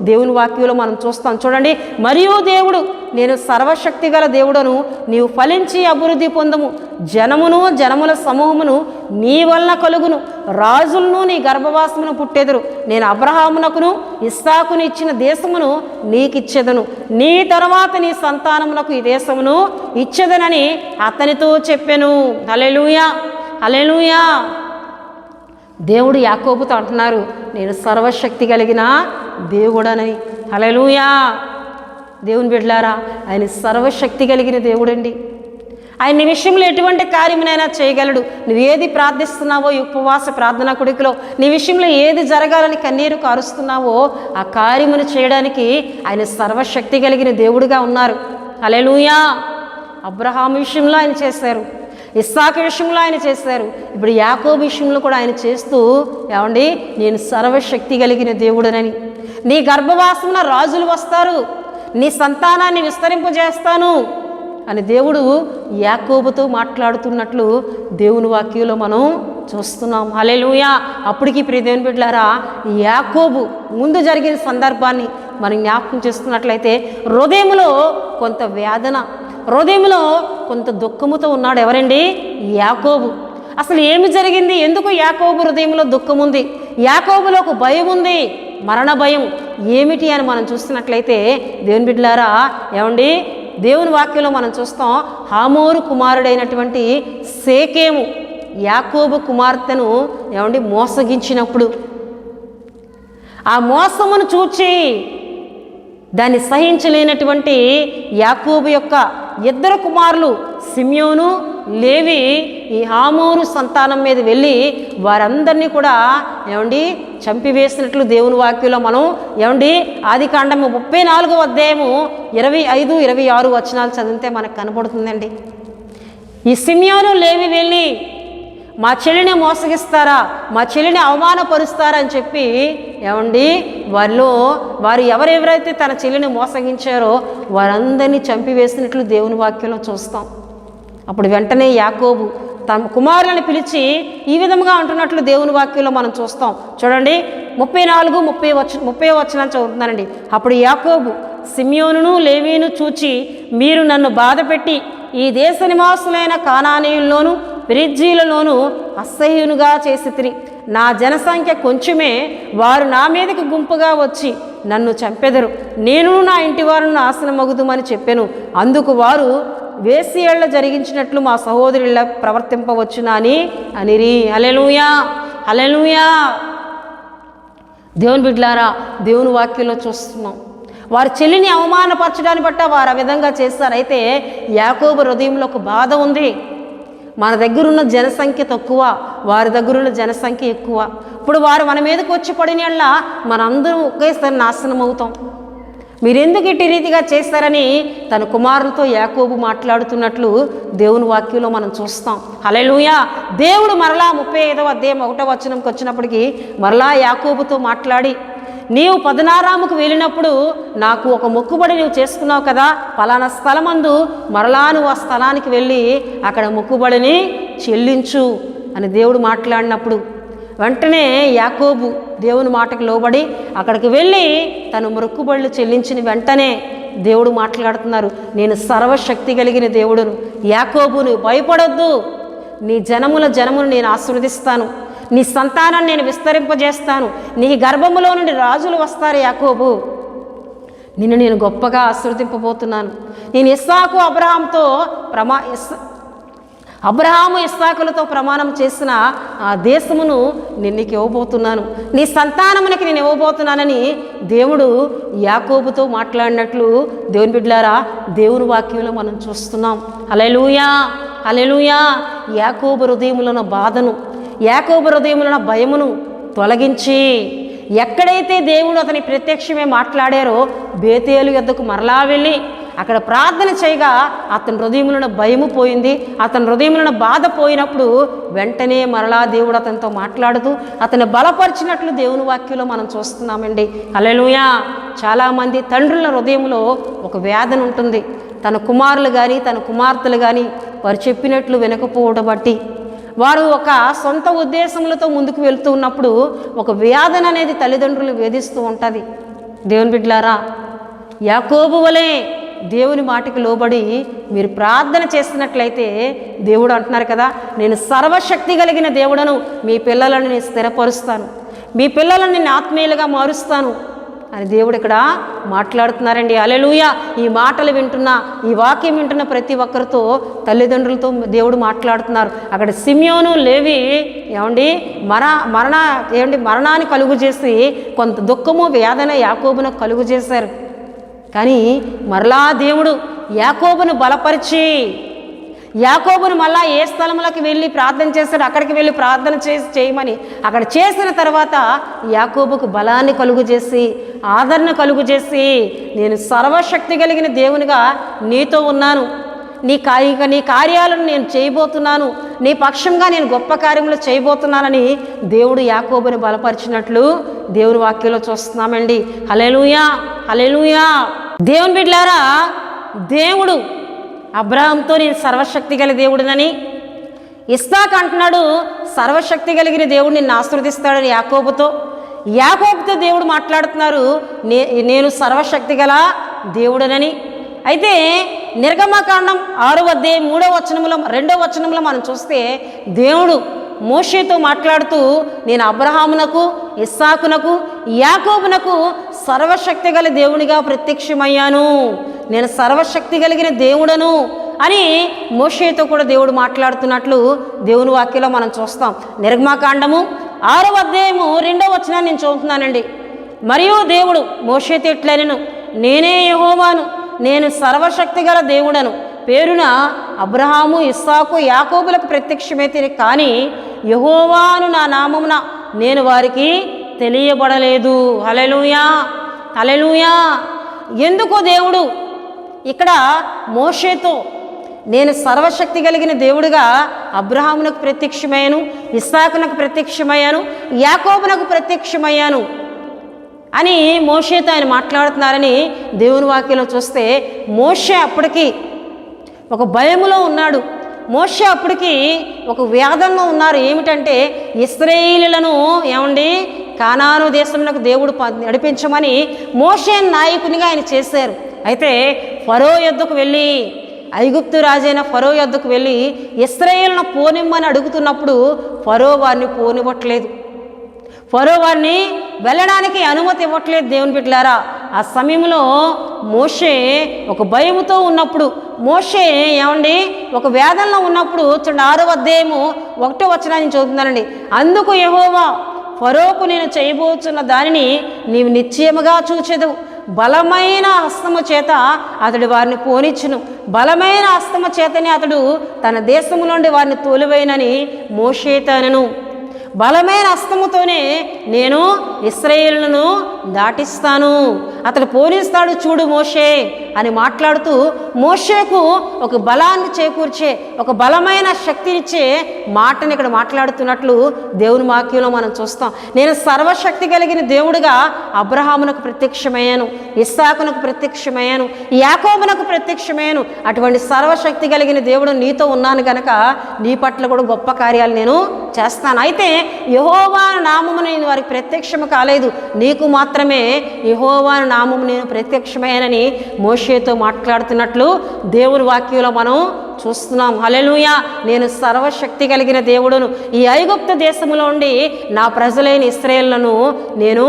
దేవుని వాక్యంలో మనం చూస్తాం. చూడండి, మరియు దేవుడు, నేను సర్వశక్తి గల దేవుడను, నీవు ఫలించి అభివృద్ధి పొందము, జనమును జనముల సమూహమును నీ వలన కలుగును, రాజులను నీ గర్భవాసమును పుట్టెదరు, నేను అబ్రహామునకును ఇస్సాకును ఇచ్చిన దేశమును నీకిచ్చెదను, నీ తర్వాత నీ సంతానమునకు ఈ దేశమును ఇచ్చెదనని అతనితో చెప్పెను. హల్లెలూయా, హల్లెలూయా. దేవుడు యాకోబుతో అంటున్నారు, నేను సర్వశక్తి కలిగిన దేవుడనని. హల్లెలూయా. దేవుని బిడ్డలారా, ఆయన సర్వశక్తి కలిగిన దేవుడండి. ఆయన నీ విషయంలో ఎటువంటి కార్యమునైనా చేయగలడు. నువ్వు ఏది ప్రార్థిస్తున్నావో ఈ ఉపవాస ప్రార్థనా కుడికలో, నీ విషయంలో ఏది జరగాలని కన్నీరు కారుస్తున్నావో ఆ కార్యమును చేయడానికి ఆయన సర్వశక్తి కలిగిన దేవుడుగా ఉన్నారు. హల్లెలూయా. అబ్రహాము విషయంలో ఆయన చేశారు, ఇస్సాకు విషయంలో ఆయన చేశారు, ఇప్పుడు యాకోబు విషయంలో కూడా ఆయన చేస్తూ నేను సర్వశక్తి కలిగిన దేవుడనని, నీ గర్భవాసమున రాజులు వస్తారు, నీ సంతానాన్ని విస్తరింపజేస్తాను అని దేవుడు యాకోబుతో మాట్లాడుతున్నట్లు దేవుని వాక్యంలో మనం చూస్తున్నాం. హల్లెలూయా. అప్పటికి ప్రియ దేవుని బిడ్డలారా, యాకోబు ముందు జరిగిన సందర్భాన్ని మనం జ్ఞాపకం చేసుకున్నట్లయితే హృదయంలో కొంత వేదన, హృదయంలో కొంత దుఃఖముతో ఉన్నాడు. ఎవరండి? యాకోబు. అసలు ఏమి జరిగింది? ఎందుకు యాకోబు హృదయంలో దుఃఖం ఉంది? యాకోబులో ఒక భయం ఉంది, మరణ భయం. ఏమిటి అని మనం చూస్తున్నట్లయితే దేవుని బిడ్డలారా, దేవుని వాక్యంలో మనం చూస్తాం, హామోరు కుమారుడైనటువంటి సేకేము యాకోబు కుమార్తెను మోసగించినప్పుడు ఆ మోసమును చూచి దాన్ని సహించలేనటువంటి యాకోబు యొక్క ఇద్దరు కుమారులు సిమ్యోను, లేవి ఈ హామోరు సంతానం మీద వెళ్ళి వారందరినీ కూడా చంపివేసినట్లు దేవుని వాక్యంలో మనం ఆదికాండము 34వ అధ్యాయము 25, 26 వచనాలు చదివితే మనకు కనపడుతుందండి. ఈ సిమ్యోను, లేవి వెళ్ళి మా చెల్లిని మోసగిస్తారా, మా చెల్లిని అవమానపరుస్తారా అని చెప్పి ఏమండి వారు ఎవరెవరైతే తన చెల్లిని మోసగించారో వారందరినీ చంపివేసినట్లు దేవుని వాక్యంలో చూస్తాం. అప్పుడు వెంటనే యాకోబు తమ కుమారులను పిలిచి ఈ విధంగా అంటున్నట్లు దేవుని వాక్యంలో మనం చూస్తాం. చూడండి 34, 30 వచనం చదువుతున్నానండి. అప్పుడు యాకోబు సిమ్యోనును లేవీను చూచి, మీరు నన్ను బాధపెట్టి ఈ దేశ నివాసులైన కానానీయుల్లోనూ పెరిజ్జీలలోనూ అసహ్యునుగా చేసితిరి. నా జనసంఖ్య కొంచెమే, వారు నా మీదకి గుంపుగా వచ్చి నన్ను చంపెదరు, నేను నా ఇంటి వారిని నాశనమగుదుమని చెప్పెను. అందుకు వారు వేశ్యేళ్ల జరిగించినట్లు మా సహోదరుల ప్రవర్తింపవచ్చునా అని అనిరి. హల్లెలూయా, హల్లెలూయా. దేవుని బిడ్డలారా, దేవుని వాక్యంలో చూస్తున్నాం వారి చెల్లిని అవమానపరచడాన్ని బట్ట వారు ఆ విధంగా చేస్తారు. అయితే యాకోబు హృదయంలో ఒక బాధ ఉంది. మన దగ్గరున్న జనసంఖ్య తక్కువ, వారి దగ్గరున్న జనసంఖ్య ఎక్కువ. ఇప్పుడు వారు మన మీదకి వచ్చి పడినట్ల మనందరం ఒకేసారి నాశనం అవుతాం. మీరెందుకు ఇట్టి రీతిగా చేస్తారని తన కుమారులతో యాకోబు మాట్లాడుతున్నట్లు దేవుని వాక్యంలో మనం చూస్తాం. హల్లెలూయా. దేవుడు మరలా 35వ అధ్యాయం 1వ వచనంకి వచ్చినప్పటికీ మరలా యాకోబుతో మాట్లాడి, నీవు పద్నారాముకు వెళ్ళినప్పుడు నాకు ఒక మొక్కుబడి నీవు చేసుకున్నావు కదా, పలానా స్థలమందు మరలా నువ్వు ఆ స్థలానికి వెళ్ళి అక్కడ మొక్కుబడిని చెల్లించు అని దేవుడు మాట్లాడినప్పుడు వెంటనే యాకోబు దేవుని మాటకు లోబడి అక్కడికి వెళ్ళి తను మొక్కుబడులు చెల్లించిన వెంటనే దేవుడు మాట్లాడుతున్నారు, నేను సర్వశక్తి కలిగిన దేవుడును, యాకోబు నువ్వు భయపడొద్దు, నీ జనమును నేను ఆశీర్వదిస్తాను, నీ సంతానాన్ని నేను విస్తరింపజేస్తాను, నీ గర్భములో నుండి రాజులు వస్తారు యాకోబు, నిన్ను నేను గొప్పగా ఆశీర్వదింపబోతున్నాను. నేను అబ్రహాము ఇస్సాకులతో ప్రమాణం చేసిన ఆ దేశమును నేను నీకు ఇవ్వబోతున్నాను, నీ సంతానమునికి నేను ఇవ్వబోతున్నానని దేవుడు యాకోబుతో మాట్లాడినట్లు దేవుని బిడ్డలారా దేవుని వాక్యంలో మనం చూస్తున్నాం. హల్లెలూయా, హల్లెలూయా. యాకోబు హృదయములో ఉన్న బాధను, యాకోబు హృదయములో ఉన్న భయమును తొలగించి ఎక్కడైతే దేవుడు అతని ప్రత్యక్షమే మాట్లాడారో బేతేలు యొద్దకు మరలా వెళ్ళి అక్కడ ప్రార్థన చేయగా అతని హృదయంలో భయము పోయింది, అతని హృదయంలో బాధ పోయినప్పుడు వెంటనే మరలా దేవుడు అతనితో మాట్లాడుతూ అతన్ని బలపరిచినట్లు దేవుని వాక్యంలో మనం చూస్తున్నామండి. హల్లెలూయా. చాలామంది తండ్రుల హృదయంలో ఒక వేదన ఉంటుంది. తన కుమారులు కానీ తన కుమార్తెలు కానీ వారు చెప్పినట్లు వినకపోవడం బట్టి వారు ఒక సొంత ఉద్దేశములతో ముందుకు వెళ్తూ ఉన్నప్పుడు ఒక వేదన అనేది తల్లిదండ్రులు వేధిస్తూ ఉంటుంది. దేవుని బిడ్డలారా, యాకోబు వలె దేవుని మాటకి లోబడి మీరు ప్రార్థన చేస్తున్నట్లయితే దేవుడు అంటున్నారు కదా, నేను సర్వశక్తి కలిగిన దేవుడను, మీ పిల్లలను నేను స్థిరపరుస్తాను, మీ పిల్లలను నేను ఆత్మీయులుగా మారుస్తాను అని దేవుడు ఇక్కడ మాట్లాడుతున్నారండి. హల్లెలూయా. ఈ మాటలు వింటున్న, ఈ వాక్యం వింటున్న ప్రతి ఒక్కరితో తల్లిదండ్రులతో దేవుడు మాట్లాడుతున్నారు. అక్కడ సిమ్యోను లేవి ఏమండి మరణాన్ని కలుగు చేసి కొంత దుఃఖము వేదన యాకోబును కలుగు చేశారు. కానీ మరలా దేవుడు యాకోబును బలపరిచి యాకోబును మళ్ళా ఏ స్థలంలోకి వెళ్ళి ప్రార్థన చేస్తాడు అక్కడికి వెళ్ళి ప్రార్థన చేయమని అక్కడ చేసిన తర్వాత యాకోబుకు బలాన్ని కలుగు చేసి ఆదరణ కలుగు చేసి నేను సర్వశక్తి కలిగిన దేవునిగా నీతో ఉన్నాను, నీ కార్యాలను నేను చేయబోతున్నాను, నీ పక్షంగా నేను గొప్ప కార్యములు చేయబోతున్నానని దేవుడు యాకోబుని బలపరిచినట్లు దేవుని వాక్యంలో చూస్తున్నామండి. హల్లెలూయా, హల్లెలూయా. దేవుని బిడ్డలారా, దేవుడు అబ్రహాంతో నేను సర్వశక్తి గల దేవుడినని, ఇస్సాకు అంటున్నాడు సర్వశక్తి కలిగిన దేవుడు నిన్ను ఆశీర్వదిస్తాడని యాకోబుతో దేవుడు మాట్లాడుతున్నారు నేను సర్వశక్తి గల దేవుడనని. అయితే నిర్గమకాండం 6వ అధ్యాయం 3వ వచనంలో 2వ వచనంలో మనం చూస్తే దేవుడు మోషేతో మాట్లాడుతూ నేను అబ్రహామునకు ఇస్సాకునకు యాకోబునకు సర్వశక్తి గల దేవునిగా ప్రత్యక్షమయ్యాను, నేను సర్వశక్తి కలిగిన దేవుడను అని మోషేతో కూడా దేవుడు మాట్లాడుతున్నట్లు దేవుని వాక్యంలో మనం చూస్తాం. నిర్గమకాండము 6వ అధ్యాయము 2వ వచనాన్ని నేను చదువుతున్నానండి. మరియు దేవుడు మోషేతో ఇట్లనెను, నేనే యెహోవాను, నేను సర్వశక్తి గల దేవుడను, పేరున అబ్రహాము ఇస్సాకు యాకోబులకు ప్రత్యక్షమైతే కానీ యెహోవాను నా నామమున నేను వారికి తెలియబడలేదు. హల్లెలూయా, హల్లెలూయా. ఎందుకో దేవుడు ఇక్కడ మోషేతో నేను సర్వశక్తి కలిగిన దేవుడిగా అబ్రహామునకు ప్రత్యక్షమయ్యాను, ఇస్సాకునకు ప్రత్యక్షమయ్యాను, యాకోబునకు ప్రత్యక్షమయ్యాను అని మోషేతో ఆయన మాట్లాడుతున్నారని దేవుని వాక్యంలో చూస్తే, మోషే అప్పటికి ఒక భయములో ఉన్నాడు. మోషే అప్పటికి ఒక వేదనలో ఉన్నారు. ఏమిటంటే ఇశ్రాయేలీయులను కానాను దేశంలోకి దేవుడు నడిపించమని మోషే నాయకునిగా ఆయన చేశారు. అయితే ఫరో యొద్దకు వెళ్ళి, ఐగుప్తు రాజైన ఫరో యొద్దకు వెళ్ళి ఇశ్రాయేలును పోనిమ్మని అడుగుతున్నప్పుడు ఫరో వారిని పోనివ్వట్లేదు. ఫరో వారిని వెళ్ళడానికి అనుమతి ఇవ్వట్లేదు. దేవుని బిడ్డలారా, ఆ సమయంలో మోషే ఒక భయముతో ఉన్నప్పుడు, మోషే ఒక వేదనలో ఉన్నప్పుడు చూడండి, 6వ అధ్యాయము 1వ వచనాన్ని చదువుతున్నానండి. అందుకు యెహోవా ఫరోకు నేను చేయబోతున్న దానిని నీవు నిశ్చయముగా చూచెదవు, బలమైన హస్తము చేత అతడు వారిని పోనిచ్చును, బలమైన హస్తము చేతనే అతడు తన దేశము నుండి వారిని తోలివేయనని మోషేతో అనెను. బలమైన హస్తముతోనే నేను ఇశ్రాయేలును దాటిస్తాను, అతడు పోనిస్తాడు చూడు మోషే అని మాట్లాడుతూ మోషేకు ఒక బలాన్ని చేకూర్చే, ఒక బలమైన శక్తినిచ్చే మాటని ఇక్కడ మాట్లాడుతున్నట్లు దేవుని వాక్యంలో మనం చూస్తాం. నేను సర్వశక్తి కలిగిన దేవుడిగా అబ్రహామునకు ప్రత్యక్షమయ్యాను, ఇస్సాకునకు ప్రత్యక్షమయ్యాను, యాకోబునకు ప్రత్యక్షమయ్యాను. అటువంటి సర్వశక్తి కలిగిన దేవుడు నీతో ఉన్నాను కనుక నీ పట్ల కూడా గొప్ప కార్యాలు నేను చేస్తాను. అయితే యెహోవా నామము నేను వారికి ప్రత్యక్షము కాలేదు, నీకు మాత్రమే యెహోవా నామము నేను ప్రత్యక్షమయ్యానని మోషేతో మాట్లాడుతున్నట్లు దేవుని వాక్యంలో మనం చూస్తున్నాం. హల్లెలూయా. నేను సర్వశక్తి కలిగిన దేవుడును, ఈ ఐగుప్తు దేశంలో ఉండి నా ప్రజలైన ఇశ్రాయేలును నేను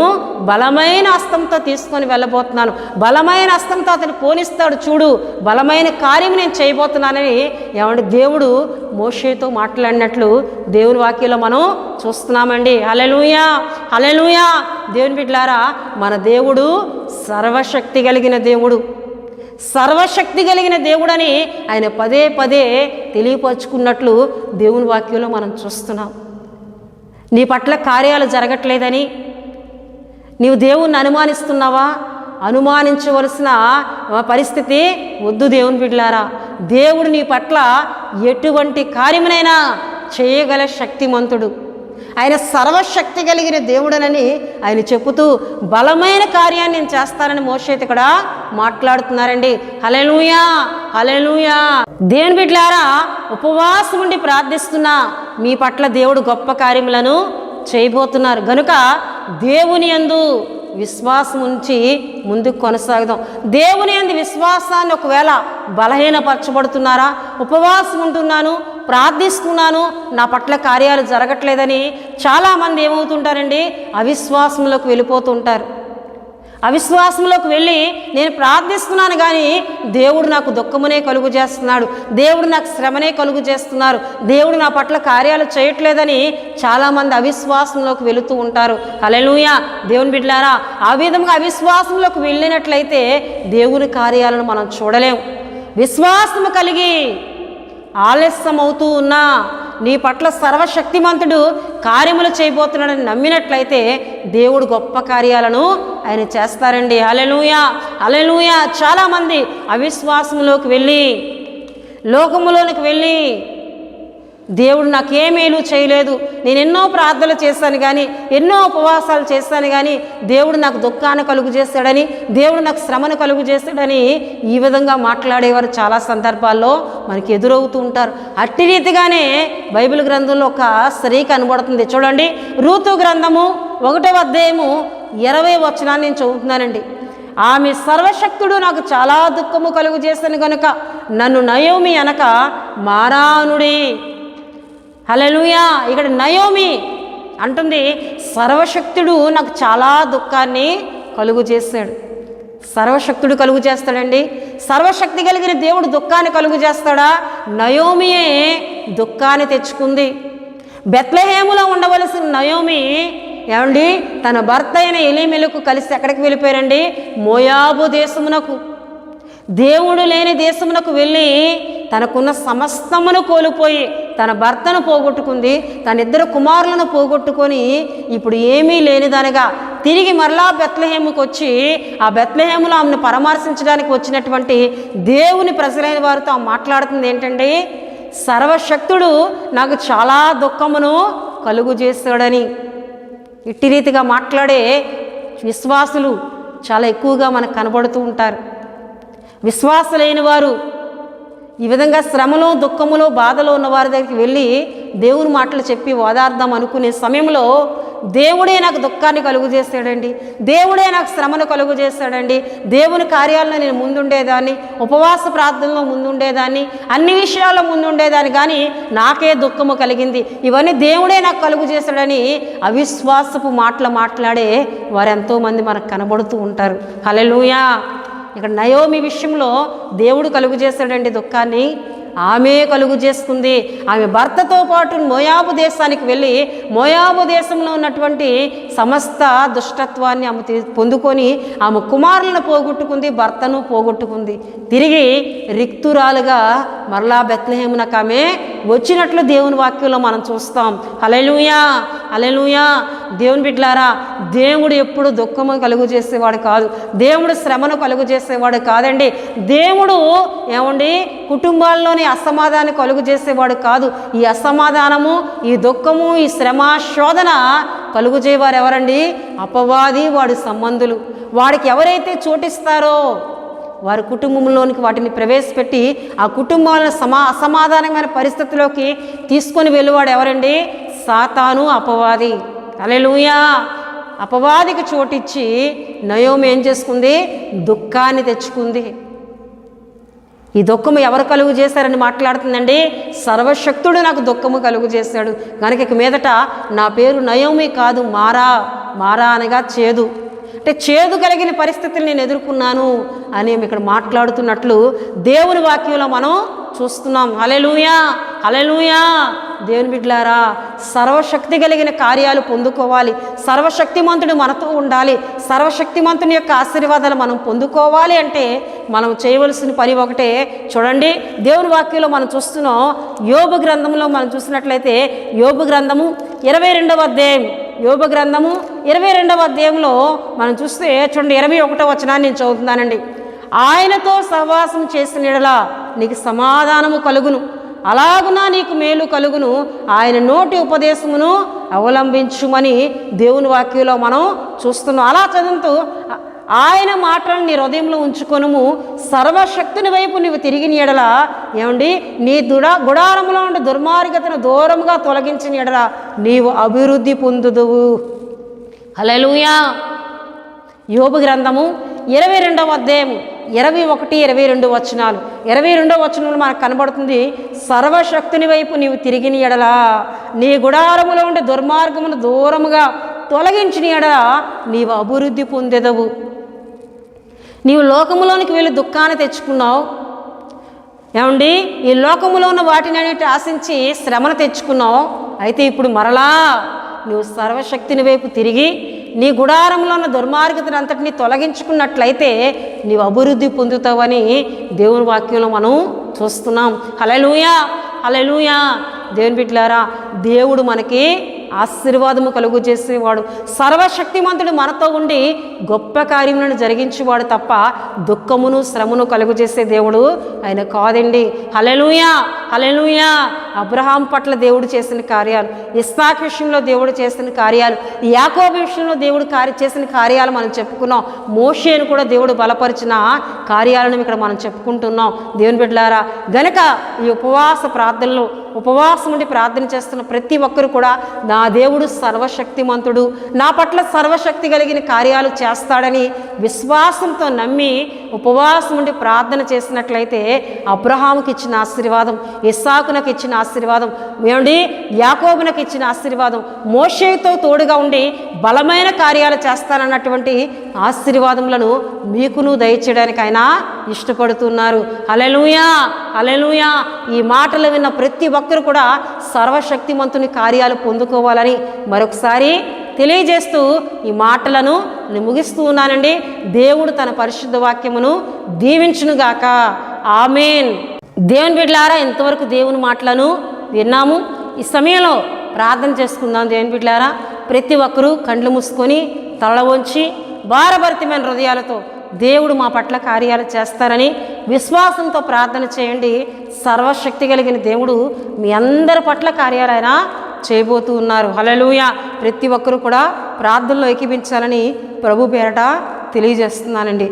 బలమైన హస్తంతో తీసుకొని వెళ్ళబోతున్నాను, బలమైన హస్తంతో అతను పోనిస్తాడు చూడు, బలమైన కార్యం నేను చేయబోతున్నానని దేవుడు మోషేతో మాట్లాడినట్లు దేవుని వాక్యంలో మనం చూస్తున్నామండి. హల్లెలూయా, హల్లెలూయా. దేవుని బిడ్డలారా, మన దేవుడు సర్వశక్తి కలిగిన దేవుడు, సర్వశక్తి కలిగిన దేవుడని ఆయన పదే పదే తెలియపరుచుకున్నట్లు దేవుని వాక్యంలో మనం చూస్తున్నాం. నీ పట్ల కార్యాలు జరగట్లేదని నీవు దేవుణ్ణి అనుమానిస్తున్నావా? అనుమానించవలసిన పరిస్థితి వద్దు. దేవుని బిడ్డలారా, దేవుడు నీ పట్ల ఎటువంటి కార్యమునైనా చేయగల శక్తిమంతుడు. ఆయన సర్వశక్తి కలిగిన దేవుడనని ఆయన చెబుతూ బలమైన కార్యాన్ని నేను చేస్తానని మోషేతో ఇక్కడ మాట్లాడుతున్నారండి. హల్లెలూయా, హల్లెలూయా. దేవుని బిడ్డలారా, ఉపవాసం ఉండి ప్రార్థిస్తున్నా మీ పట్ల దేవుడు గొప్ప కార్యములను చేయబోతున్నారు గనుక దేవుని యందు విశ్వాసం ఉంచి ముందుకు కొనసాగుదాం. దేవుని యందు విశ్వాసాన్ని ఒకవేళ బలహీనపరచబడుతున్నారా? ఉపవాసం ఉంటున్నాను, ప్రార్థిస్తున్నాను, నా పట్ల కార్యాలు జరగట్లేదని చాలామంది ఏమవుతుంటారండి, అవిశ్వాసంలోకి వెళ్ళిపోతుంటారు. అవిశ్వాసంలోకి వెళ్ళి నేను ప్రార్థిస్తున్నాను కానీ దేవుడు నాకు దుఃఖమునే కలుగు చేస్తున్నాడు, దేవుడు నాకు శ్రమనే కలుగు చేస్తున్నారు, దేవుడు నా పట్ల కార్యాలు చేయట్లేదని చాలామంది అవిశ్వాసంలోకి వెళుతూ ఉంటారు. హల్లెలూయా. దేవుని బిడ్డలారా, ఆ విధంగా అవిశ్వాసంలోకి వెళ్ళినట్లయితే దేవుని కార్యాలను మనం చూడలేం. విశ్వాసము కలిగి ఆలస్యం అవుతూ ఉన్నా నీ పట్ల సర్వశక్తిమంతుడు కార్యములు చేయబోతున్నాడని నమ్మినట్లయితే దేవుడు గొప్ప కార్యాలను ఆయన చేస్తారండి. హల్లెలూయా, హల్లెలూయా. చాలామంది అవిశ్వాసంలోకి వెళ్ళి, లోకములోనికి వెళ్ళి దేవుడు నాకేమేలు చేయలేదు, నేను ఎన్నో ప్రార్థనలు చేశాను కానీ, ఎన్నో ఉపవాసాలు చేశాను కానీ దేవుడు నాకు దుఃఖాన్ని కలుగు చేస్తాడని, దేవుడు నాకు శ్రమను కలుగు చేస్తాడని ఈ విధంగా మాట్లాడేవారు చాలా సందర్భాల్లో మనకి ఎదురవుతూ ఉంటారు. అట్టి రీతిగానే బైబిల్ గ్రంథంలో ఒక స్త్రీ కనబడుతుంది. చూడండి, రూతు గ్రంథము 1వ అధ్యాయము 20వ వచనాన్ని నేను చదువుతున్నానండి. ఆమె సర్వశక్తుడు నాకు చాలా దుఃఖము కలుగు చేస్తాను కనుక నన్ను నయోమి అనక మారానుడి. హల్లెలూయా. ఇక్కడ నయోమి అంటుంది, సర్వశక్తుడు నాకు చాలా దుఃఖాన్ని కలుగు చేస్తాడు. సర్వశక్తుడు కలుగు చేస్తాడండి. సర్వశక్తి కలిగిన దేవుడు దుఃఖాన్ని కలుగు చేస్తాడా? నయోమియే దుఃఖాన్ని తెచ్చుకుంది. బెత్లెహేములో ఉండవలసిన నయోమి తన భర్త అయిన ఎలీమెలకు కలిసి ఎక్కడికి వెళ్ళిపోయారండి? మోయాబు దేశమునకు, దేవుడు లేని దేశమునకు వెళ్ళి తనకున్న సమస్తమును కోల్పోయి తన భర్తను పోగొట్టుకుంది, తన 2 కుమారులను పోగొట్టుకొని ఇప్పుడు ఏమీ లేనిదనగా తిరిగి మరలా బెత్లెహేముకు వచ్చి ఆ బెత్లెహేములో ఆమెను పరామర్శించడానికి వచ్చినటువంటి దేవుని ప్రజలైన వారితో మాట్లాడుతుంది ఏంటంటే, సర్వశక్తుడు నాకు చాలా దుఃఖమును కలుగు చేస్తాడని. ఇట్టి రీతిగా మాట్లాడే విశ్వాసులు చాలా ఎక్కువగా మనకు కనబడుతూ ఉంటారు. విశ్వాసులైన వారు ఈ విధంగా శ్రమలో, దుఃఖములో, బాధలో ఉన్న వారి దగ్గరికి వెళ్ళి దేవుని మాటలు చెప్పి ఓదార్దాం అనుకునే సమయంలో దేవుడే నాకు దుఃఖాన్ని కలుగు చేస్తాడండి, దేవుడే నాకు శ్రమను కలుగు చేస్తాడండి, దేవుని కార్యాలను నేను ముందుండేదాన్ని, ఉపవాస ప్రార్థనలో ముందుండేదాన్ని, అన్ని విషయాల్లో ముందుండేదాన్ని, కానీ నాకే దుఃఖము కలిగింది, ఇవన్నీ దేవుడే నాకు కలుగు చేస్తాడని అవిశ్వాసపు మాటలు మాట్లాడే వారు ఎంతోమంది మనకు కనబడుతూ ఉంటారు. హల్లెలూయా. ఇక్కడ నయోమి విషయంలో దేవుడు కలుగు చేస్తాడండి దుఃఖాన్ని, ఆమె కలుగు చేసుకుంది. ఆమె భర్తతో పాటు మోయాబు దేశానికి వెళ్ళి మోయాబు దేశంలో ఉన్నటువంటి సమస్త దుష్టత్వాన్ని ఆమె పొందుకొని ఆమె కుమారులను పోగొట్టుకుంది, భర్తను పోగొట్టుకుంది. తిరిగి రిక్తురాలుగా మరలా బెత్లెహేమునకు ఆమె వచ్చినట్లు దేవుని వాక్యంలో మనం చూస్తాం. హల్లెలూయా, హల్లెలూయా. దేవుని బిడ్డలారా, దేవుడు ఎప్పుడు దుఃఖము కలుగు చేసేవాడు కాదు, దేవుడు శ్రమను కలుగు చేసేవాడు కాదండి. దేవుడు ఏమండి కుటుంబాల్లోని అసమాధానం కలుగు చేసేవాడు కాదు. ఈ అసమాధానము, ఈ దుఃఖము, ఈ శ్రమ, శోధన కలుగు చేయవారు ఎవరండి? అపవాది, వాడి సంబంధులు. వాడికి ఎవరైతే చోటిస్తారో వారి కుటుంబంలోనికి వాటిని ప్రవేశపెట్టి ఆ కుటుంబాలను అసమాధానమైన పరిస్థితిలోకి తీసుకొని వెళ్ళేవాడు ఎవరండి? సాతాను, అపవాది. హల్లెలూయా. అపవాదికి చోటిచ్చి నయోమి ఏం చేసుకుంది? దుఃఖాన్ని తెచ్చుకుంది. ఈ దుఃఖము ఎవరు కలుగు చేశారని మాట్లాడుతుందండి? సర్వశక్తుడు నాకు దుఃఖము కలుగు చేశాడు కనుక ఇక మీదట నా పేరు నయోమి కాదు, మారా. మారా అనగా చేదు, అంటే చేదు కలిగిన పరిస్థితులు నేను ఎదుర్కొన్నాను అని ఇక్కడ మాట్లాడుతున్నట్లు దేవుని వాక్యంలో మనం చూస్తున్నాం. హల్లెలూయా, హల్లెలూయా. దేవుని బిడ్డలారా, సర్వశక్తి కలిగిన కార్యాలు పొందుకోవాలి, సర్వశక్తిమంతుడు మనతో ఉండాలి, సర్వశక్తిమంతుని యొక్క ఆశీర్వాదాలు మనం పొందుకోవాలి అంటే మనం చేయవలసిన పని ఒకటే. చూడండి, దేవుని వాక్యంలో మనం చూస్తున్నాం. యోబు గ్రంథంలో మనం చూసినట్లయితే యోబు గ్రంథము 22వ అధ్యాయం, యోబు గ్రంథము 22వ అధ్యాయంలో మనం చూస్తే చూడండి 21వ వచనాన్ని నేను చదువుతున్నానండి. ఆయనతో సహవాసం చేసిన యెడల నీకు సమాధానము కలుగును, అలాగునా నీకు మేలు కలుగును, ఆయన నోటి ఉపదేశమును అవలంబించుమని దేవుని వాక్యంలో మనం చూస్తున్నాం. అలా చదువుతూ ఆయన మాటలను నీ హృదయంలో ఉంచుకొనుము, సర్వశక్తిని వైపు నువ్వు తిరిగిన యెడల ఏమండి నీ గుడారములో ఉండే దుర్మార్గతను దూరంగా తొలగించిన యెడల నీవు అభివృద్ధి పొందుదువు. హల్లెలూయా. యోబు గ్రంథము 22వ అధ్యాయము 21, 22 వచనాలు. 22వ వచనంలో మనకు కనబడుతుంది, సర్వశక్తిని వైపు నీవు తిరిగిన యెడల నీ గుడారములో ఉండే దుర్మార్గమును దూరముగా తొలగించిన యెడల నీవు అభివృద్ధి పొందెదవు. నీవు లోకములోనికి వెళ్ళి దుఃఖాన్ని తెచ్చుకున్నావు ఏమండి, ఈ లోకములో ఉన్న వాటిని అన్నిటి ఆశించి శ్రమను తెచ్చుకున్నావు. అయితే ఇప్పుడు మరలా నువ్వు సర్వశక్తిని వైపు తిరిగి నీ గుడారంలో ఉన్న దుర్మార్గతను అంతటినీ తొలగించుకున్నట్లయితే నీవు అభివృద్ధి పొందుతావని దేవుని వాక్యంలో మనం చూస్తున్నాం. హల్లెలూయా, హల్లెలూయా. దేవుని బిడ్డలారా, దేవుడు మనకి ఆశీర్వాదము కలుగు చేసేవాడు, సర్వశక్తిమంతుడు మనతో ఉండి గొప్ప కార్యములను జరిగించేవాడు తప్ప దుఃఖమును శ్రమను కలుగు చేసే దేవుడు ఆయన కాదండి. హల్లెలూయా, హల్లెలూయా. అబ్రహాం పట్ల దేవుడు చేసిన కార్యాలు, ఇస్సాకు విషయంలో దేవుడు చేసిన కార్యాలు, యాకోబు విషయంలో దేవుడు చేసిన కార్యాలు మనం చెప్పుకున్నాం. మోషేను కూడా దేవుడు బలపరిచిన కార్యాలను ఇక్కడ మనం చెప్పుకుంటున్నాం. దేవుని బిడ్డలారా, గనక ఈ ఉపవాస ప్రార్థనలో ఉపవాసం ఉండి ప్రార్థన చేస్తున్న ప్రతి ఒక్కరు కూడా నా దేవుడు సర్వశక్తిమంతుడు, నా పట్ల సర్వశక్తి కలిగిన కార్యాలు చేస్తాడని విశ్వాసంతో నమ్మి ఉపవాసం ఉండి ప్రార్థన చేసినట్లయితే అబ్రహాముకి ఇచ్చిన ఆశీర్వాదం, ఇస్సాకునకు ఇచ్చిన ఆశీర్వాదం, ఏమండి యాకోబునకు ఇచ్చిన ఆశీర్వాదం, మోషేతో తోడుగా ఉండి బలమైన కార్యాలు చేస్తానన్నటువంటి ఆశీర్వాదములను మీకును దయచేయడానికి ఆయన ఇష్టపడుతున్నారు. హల్లెలూయా, హల్లెలూయా. ఈ మాటలు విన్న ప్రతి ఒక్కరు కూడా సర్వశక్తిమంతుని కార్యాలు పొందుకోవాలని మరొకసారి తెలియజేస్తూ ఈ మాటలను నేను ముగిస్తూ ఉన్నానండి. దేవుడు తన పరిశుద్ధ వాక్యమును దీవించునుగాక. ఆమేన్. దేవుని బిడ్డలారా, ఇంతవరకు దేవుని మాటలను విన్నాము. ఈ సమయంలో ప్రార్థన చేసుకుందాం. దేవుని బిడ్డలారా, ప్రతి ఒక్కరూ కండ్లు మూసుకొని తల వంచి భారభరితమైన హృదయాలతో దేవుడు మా పట్ల కార్యాలు చేస్తారని విశ్వాసంతో ప్రార్థన చేయండి. సర్వశక్తి కలిగిన దేవుడు మీ అందరి పట్ల కార్యాలు ఆయన చేయబోతూ ఉన్నారు. హల్లెలూయా. ప్రతి ఒక్కరూ కూడా ప్రార్థనలో ఏకీభించాలని ప్రభు పేరట తెలియజేస్తున్నానండి.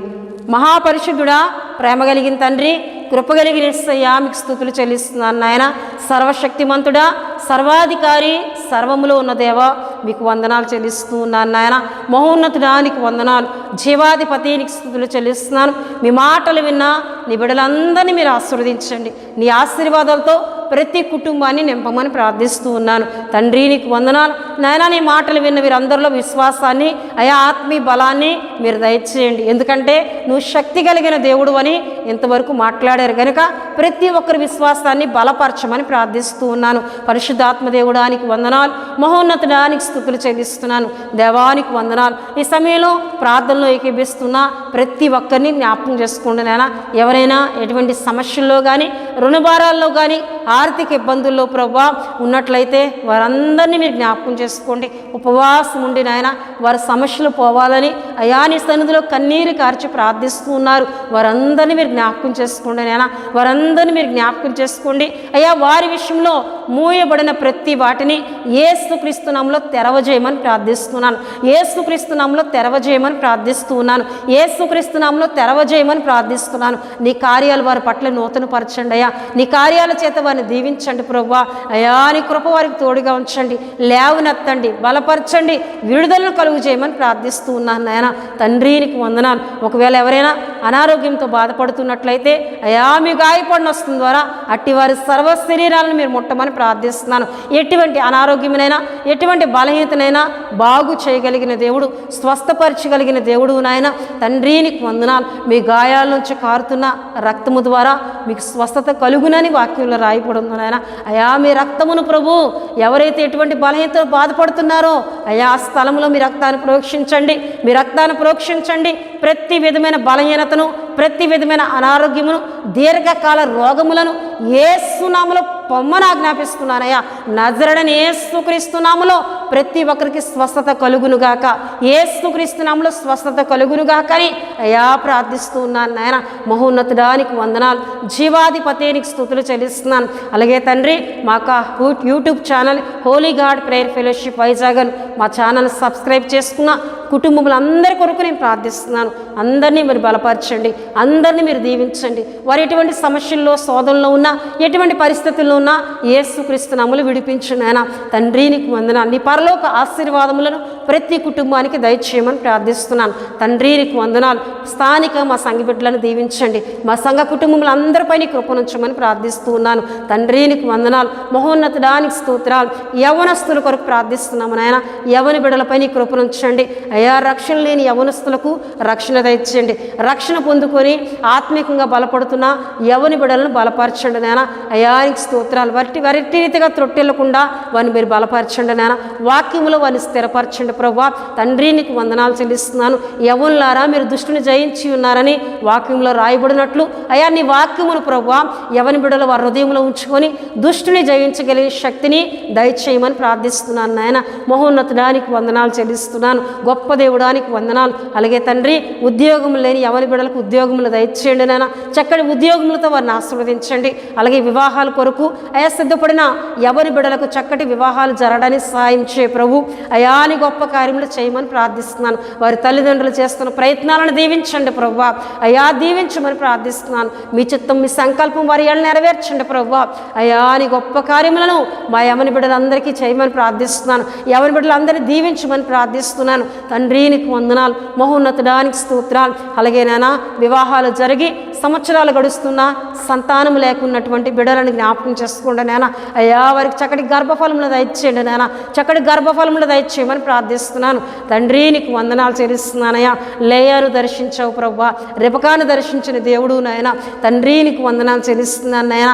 మహాపరిశుద్ధుడా, ప్రేమ కలిగిన తండ్రి, కృప కలిగిన యేసయ్యా, మీకు స్తుతులు చెల్లిస్తున్నాను నాయన. సర్వశక్తిమంతుడా, సర్వాధికారి, సర్వములో ఉన్న దేవా, మీకు వందనాలు చెల్లిస్తూ ఉన్నాను నాయన. మహోన్నతుడా, నీకు వందనాలు. జీవాధిపతి, నీకు స్తుతులు చెల్లిస్తున్నాను. మీ మాటలు విన్నా నీ బిడ్డలందరినీ మీరు ఆశీర్వదించండి. నీ ఆశీర్వాదాలతో ప్రతి కుటుంబాన్ని నింపమని ప్రార్థిస్తూ ఉన్నాను తండ్రి. నీకు వందనాలు నాయన. నీ మాటలు విన్న వీరందరిలో విశ్వాసాన్ని, ఆత్మీయ బలాన్ని మీరు దయచేయండి. ఎందుకంటే నువ్వు శక్తి కలిగిన దేవుడు అని ఇంతవరకు మాట్లాడారు కనుక ప్రతి ఒక్కరి విశ్వాసాన్ని బలపరచమని ప్రార్థిస్తూ ఉన్నాను. పరిశుద్ధాత్మ దేవుడానికి వందనాలు. మహోన్నతుడానికి స్తుతులు చెల్లిస్తున్నాను. దేవానికి వందనాలు. ఈ సమయంలో ప్రార్థనలో ఏకీభిస్తున్నా ప్రతి ఒక్కరిని జ్ఞాపకం చేసుకోండి నాయన. ఎవరైనా ఎటువంటి సమస్యల్లో కానీ, రుణభారాల్లో కానీ, ఆర్థిక ఇబ్బందుల్లో ప్రభా ఉన్నట్లయితే వారందరినీ మీరు జ్ఞాపకం చేసుకోండి. ఉపవాసం ఉండి నాయన వారి సమస్యలు పోవాలని నీ సన్నిధిలో కన్నీరు కార్చి ప్రార్థిస్తూ ఉన్నారు. వారందరినీ మీరు జ్ఞాపకం చేసుకోండి నాయన. వారందరినీ మీరు జ్ఞాపకం చేసుకోండి వారి విషయంలో మూయబడిన ప్రతి వాటిని యేసుక్రీస్తు నామములో తెరవజేయమని ప్రార్థిస్తున్నాను. యేసుక్రీస్తు నామములో తెరవజేయమని ప్రార్థిస్తూ ఉన్నాను. యేసుక్రీస్తు నామములో తెరవజేయమని ప్రార్థిస్తున్నాను. నీ కార్యాలు వారి పట్ల నూతనపరచండి నీ కార్యాల చేత వారిని దీవించండి ప్రభువా. నీ కృప వారికి తోడుగా ఉంచండి. లేవనెత్తండి, బలపరచండి, విడుదలను కలుగు చేయమని ప్రార్థిస్తూ ఉన్నాను నాయన. తండ్రి నీకు వందనాలు. ఒకవేళ ఎవరైనా అనారోగ్యంతో బాధపడుతున్నట్లయితే మీ గాయపడిన వస్తుంది ద్వారా అట్టి వారి సర్వ శరీరాలను మీరు ముట్టమని ప్రార్థిస్తున్నాను. ఎటువంటి అనారోగ్యమైనా, ఎటువంటి బలహీనతనైనా బాగు చేయగలిగిన దేవుడు, స్వస్థపరచగలిగిన దేవుడు నాయన. తండ్రి నీకు వందనాలు. మీ గాయాల నుంచి కారుతున్న రక్తము ద్వారా మీకు స్వస్థత కలుగునని వాక్యంలో రాయబడింది నాయన. మీ రక్తమును ప్రభు ఎవరైతే ఎటువంటి బలహీనతతో బాధపడుతున్నారో ఆ స్థలంలో మీ రక్తాన్ని ప్రోక్షించండి. మీ రక్తాన్ని ప్రోక్షించండి. ప్రతి విధమైన బలహీనతను, ప్రతి విధమైన అనారోగ్యమును, దీర్ఘకాల రోగములను యేసు నామములో పొమ్మని ఆజ్ఞాపిస్తున్నానయ్యా. నజరేయుడైన యేసుక్రీస్తు నామములో ప్రతి ఒక్కరికి స్వస్థత కలుగునుగాక. యేసుక్రీస్తు నామములో స్వస్థత కలుగునుగాక అని ప్రార్థిస్తూ ఉన్నాను నాయన. మహోన్నతుడానికి వందనాలు. జీవాధిపతినికి స్తుతులు చెల్లిస్తున్నాను. అలాగే తండ్రి మాకు YouTube channel Holi God prayer fellowship Vizag మా ఛానల్ సబ్స్క్రైబ్ చేసుకున్న కుటుంబములందరి కొరకు నేను ప్రార్థిస్తున్నాను. అందరినీ మీరు బలపరచండి, అందరినీ మీరు దీవించండి. వారు ఎటువంటి సమస్యల్లో, శోధనలో ఉన్నా, ఎటువంటి పరిస్థితుల్లో ఉన్నా యేసుక్రీస్తు నామములో విడిపించండి నాయన. తండ్రి నీకు వందనాలు. నీ పరలోక ఆశీర్వాదములను ప్రతి కుటుంబానికి దయచేయమని ప్రార్థిస్తున్నాను. తండ్రి నీకు వందనాలు. స్థానిక మా సంఘ బిడ్డలను దీవించండి. మా సంఘ కుటుంబములందరిపై నీ కృపనుంచమని ప్రార్థిస్తూ ఉన్నాను. తండ్రి నీకు వందనాలు. మహోన్నతుడానికి స్తోత్రాలు. యవనస్తుల కొరకు ప్రార్థిస్తున్నాము నాయన. యవన బిడ్డలపై నీ కృపనుంచండి. రక్షణ లేని యవనస్తులకు రక్షణ దయచేయండి. రక్షణ పొందుకొని ఆత్మీయంగా బలపడుతున్న యవని బిడ్డలను బలపరచండి నాయన. నీకు స్తోత్రాలు. వరటి రీతిగా త్రొట్టెళ్లకుండా వారిని మీరు బలపరచండి నాయన. వాక్యములో వారిని స్థిరపరచండి ప్రభువా. తండ్రి నీకు వందనాలు చెల్లిస్తున్నాను. యవనులారా మీరు దుష్టుని జయించి ఉన్నారని వాక్యంలో రాయబడినట్లు నీ వాక్యమును ప్రభువా యవని బిడ్డలు వారి హృదయంలో ఉంచుకొని దుష్టుని జయించగలిగే శక్తిని దయచేయమని ప్రార్థిస్తున్నాను నాయన. మహోన్నతుడానికి వందనాలు చెల్లిస్తున్నాను. గొప్ప దేవుడానికి వందనాలు. అలాగే తండ్రి ఉద్యోగం లేని యవని బిడ్డలకు ఉద్యోగములు దయచేయండి నాయన. చక్కటి ఉద్యోగములతో వారిని ఆశీర్వదించండి. అలాగే వివాహాల కొరకు సిద్ధపడిన యవని బిడ్డలకు చక్కటి వివాహాలు జరగడానికి సహాయం చేయ ప్రభు. నీ గొప్ప కార్యములు చేయమని ప్రార్థిస్తున్నాను. వారి తల్లిదండ్రులు చేస్తున్న ప్రయత్నాలను దీవించండి ప్రభువా. దీవించమని ప్రార్థిస్తున్నాను. మీ చిత్తం, మీ సంకల్పం వారి ఏళ్ళు నెరవేర్చండి ప్రభువా. నీ గొప్ప కార్యములను మా యవని బిడ్డలందరికీ చేయమని ప్రార్థిస్తున్నాను. యవని బిడ్డలందరినీ దీవించమని ప్రార్థిస్తున్నాను. తండ్రి నీకు వందనాలు. మహోన్నతుడానికి స్తోత్రాలు. అలాగే నాయన వివాహాలు జరిగి సంవత్సరాలు గడుస్తున్నా సంతానం లేకున్నటువంటి బిడ్డలను జ్ఞాపకం చేసుకోండి నాయన. వారికి చక్కటి గర్భఫలములు దయచేయండి నాయన. చక్కటి గర్భఫలములు దయచేయమని ప్రార్థిస్తున్నాను. తండ్రి నీకు వందనాలు చెల్లిస్తున్నానయ్యా. లేయాను దర్శించావు ప్రభువా. రెబకాను దర్శించిన దేవుడు నాయన. తండ్రి నీకు వందనాలు చెల్లిస్తున్నాను నాయన.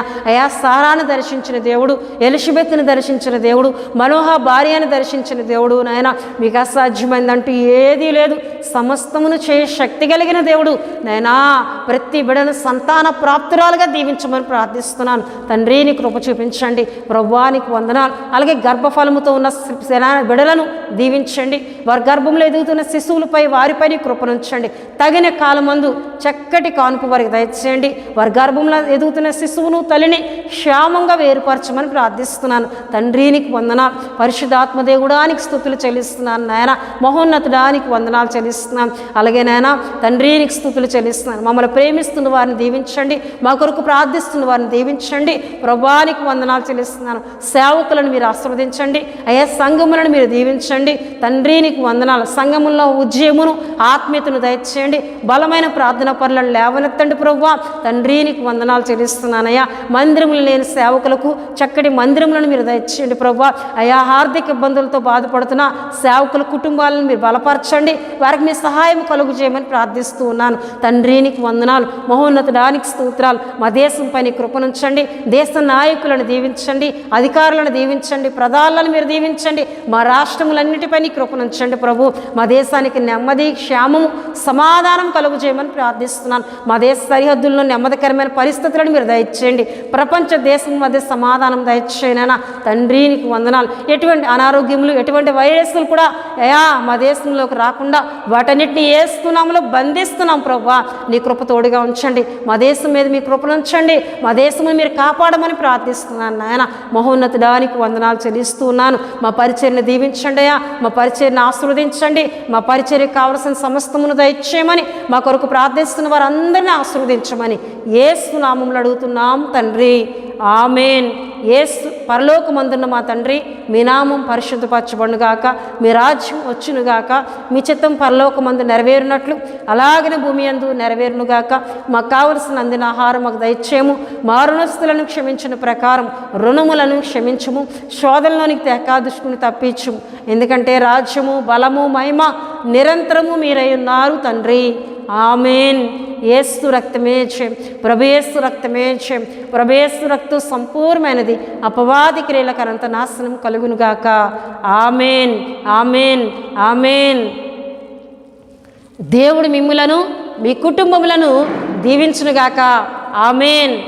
సారాను దర్శించిన దేవుడు, ఎలిజబెత్ను దర్శించిన దేవుడు, మనోహ భార్యను దర్శించిన దేవుడు నాయన. మీకు అసాధ్యమైందంటూ ఏదీ లేదు. సమస్తమును చేయ శక్తి కలిగిన దేవుడు నైనా ప్రతి బిడ్డను సంతాన ప్రాప్తురాలుగా దీవించమని ప్రార్థిస్తున్నాను తండ్రి. నీ కృప చూపించండి ప్రభువా, నీకు వందనాలు. అలాగే గర్భఫలముతో ఉన్న బిడ్డలను దీవించండి. వారి గర్భంలో ఎదుగుతున్న శిశువులపై వారిపై నీ కృపనుంచండి. తగిన కాలమందు చక్కటి కానుపు వారికి దయచేయండి. వారి గర్భంలో ఎదుగుతున్న శిశువును తల్లిని క్షేమంగా వేరుపరచమని ప్రార్థిస్తున్నాను తండ్రి. నీకు వందనాలు. పరిశుద్ధాత్మ దేవుడానికి స్తుతులు చెల్లిస్తున్నాను నాయన. మహోన్నతుడానికి వందనాలు చెల్లిస్తున్నాను. అలాగే నాయన తండ్రి నీకు స్తుతులు చెల్లిస్తున్నాను. మమ్మల్ని ప్రేమిస్తున్న వారిని దీవించండి. మా కొరకు ప్రార్థిస్తున్న వారిని దీవించండి. ప్రభువానికి వందనాలు చెల్లిస్తున్నాను. సేవకులను మీరు ఆశీర్వదించండి అయ్యా. సంఘములను మీరు దీవించండి తండ్రి. నీకు వందనాలు. సంఘములో ఉద్యమును ఆత్మీయతను దయచేయండి. బలమైన ప్రార్థన పనులను లేవనెత్తండి ప్రభువా తండ్రి. నీకు వందనాలు చెల్లిస్తున్నానయ్యా. మందిరములు లేని సేవకులకు చక్కటి మందిరములను మీరు దయచేయండి ప్రభువా అయ్యా. ఆర్థిక ఇబ్బందులతో బాధపడుతున్న సేవకుల కుటుంబాలను మీరు బలపరచండి. వారికి మీ సహాయం కలుగు చేయమని ప్రార్థిస్తూ ఉన్నాను తండ్రి. నీకు వందనాలు. మహోన్నతుడానికి స్తోత్రాలు. మా దేశంపై నీ కృపనుంచండి. దేశ నాయకులను దీవించండి. అధికారులను దీవించండి. ప్రధానులను మీరు దీవించండి. మా రాష్ట్రములన్నిటిపై నీ కృపనుంచండి ప్రభు. మా దేశానికి నెమ్మది, క్షేమము, సమాధానం కలుగు చేయమని ప్రార్థిస్తున్నాను. మా దేశ సరిహద్దుల్లో నెమ్మదికరమైన పరిస్థితులను మీరు దయచేయండి. ప్రపంచ దేశం మధ్య సమాధానం దయచేయనైనా తండ్రి. నీకు వందనాలు. ఎటువంటి అనారోగ్యములు, ఎటువంటి వైరస్లు కూడా అయా మా దేశంలోకి రాకుండా వాటన్నిటిని ఏస్తున్నాములో బంధిస్తున్నాం ప్రభువా. నీ కృప తోడుగా ఉంచండి. మా దేశం మీద మీ కృపను ఉంచండి. మా దేశమును మీరు కాపాడమని ప్రార్థిస్తున్నాను నాయన. మహోన్నతుడానికి వందనాలు చెల్లిస్తూ ఉన్నాను. మా పరిచర్ని దీవించండి అయ్యా. మా పరిచర్ని ఆశీర్వదించండి. మా పరిచర్యకు కావలసిన సమస్తమును దయచేయమని మా కొరకు ప్రార్థిస్తున్న వారందరినీ ఆశీర్వదించమని యేసు నామములో అడుగుతున్నాం తండ్రి. ఆమేన్. యేసు పరలోకమందున్న మా తండ్రి, మీ నామం పరిశుద్ధపరచబడుగాక, మీ రాజ్యం వచ్చునుగాక, మీ చిత్తం పరలోకమందు నెరవేరునట్లు అలాగనే భూమి యందు నెరవేరునుగాక. మాకు కావలసిన అందిన ఆహారం మాకు దయచేయము. మా రుణస్తులను క్షమించిన ప్రకారం రుణములను క్షమించము. శోధనలోనికి తెకాదుష్టుని తప్పించుము. ఎందుకంటే రాజ్యము, బలము, మహిమ నిరంతరము మీరై ఉన్నారు తండ్రి. ఆమేన్. యేసు రక్తమే జయం. ప్రభు యేసు రక్తమే జయం. ప్రభు యేసు రక్తం సంపూర్ణమైనది. అపవాది క్రియలకరంత నాశనం కలుగునుగాక. ఆమేన్. ఆమేన్. ఆమేన్. దేవుడు మిమ్ములను మీ కుటుంబములను దీవించునుగాక. ఆమేన్.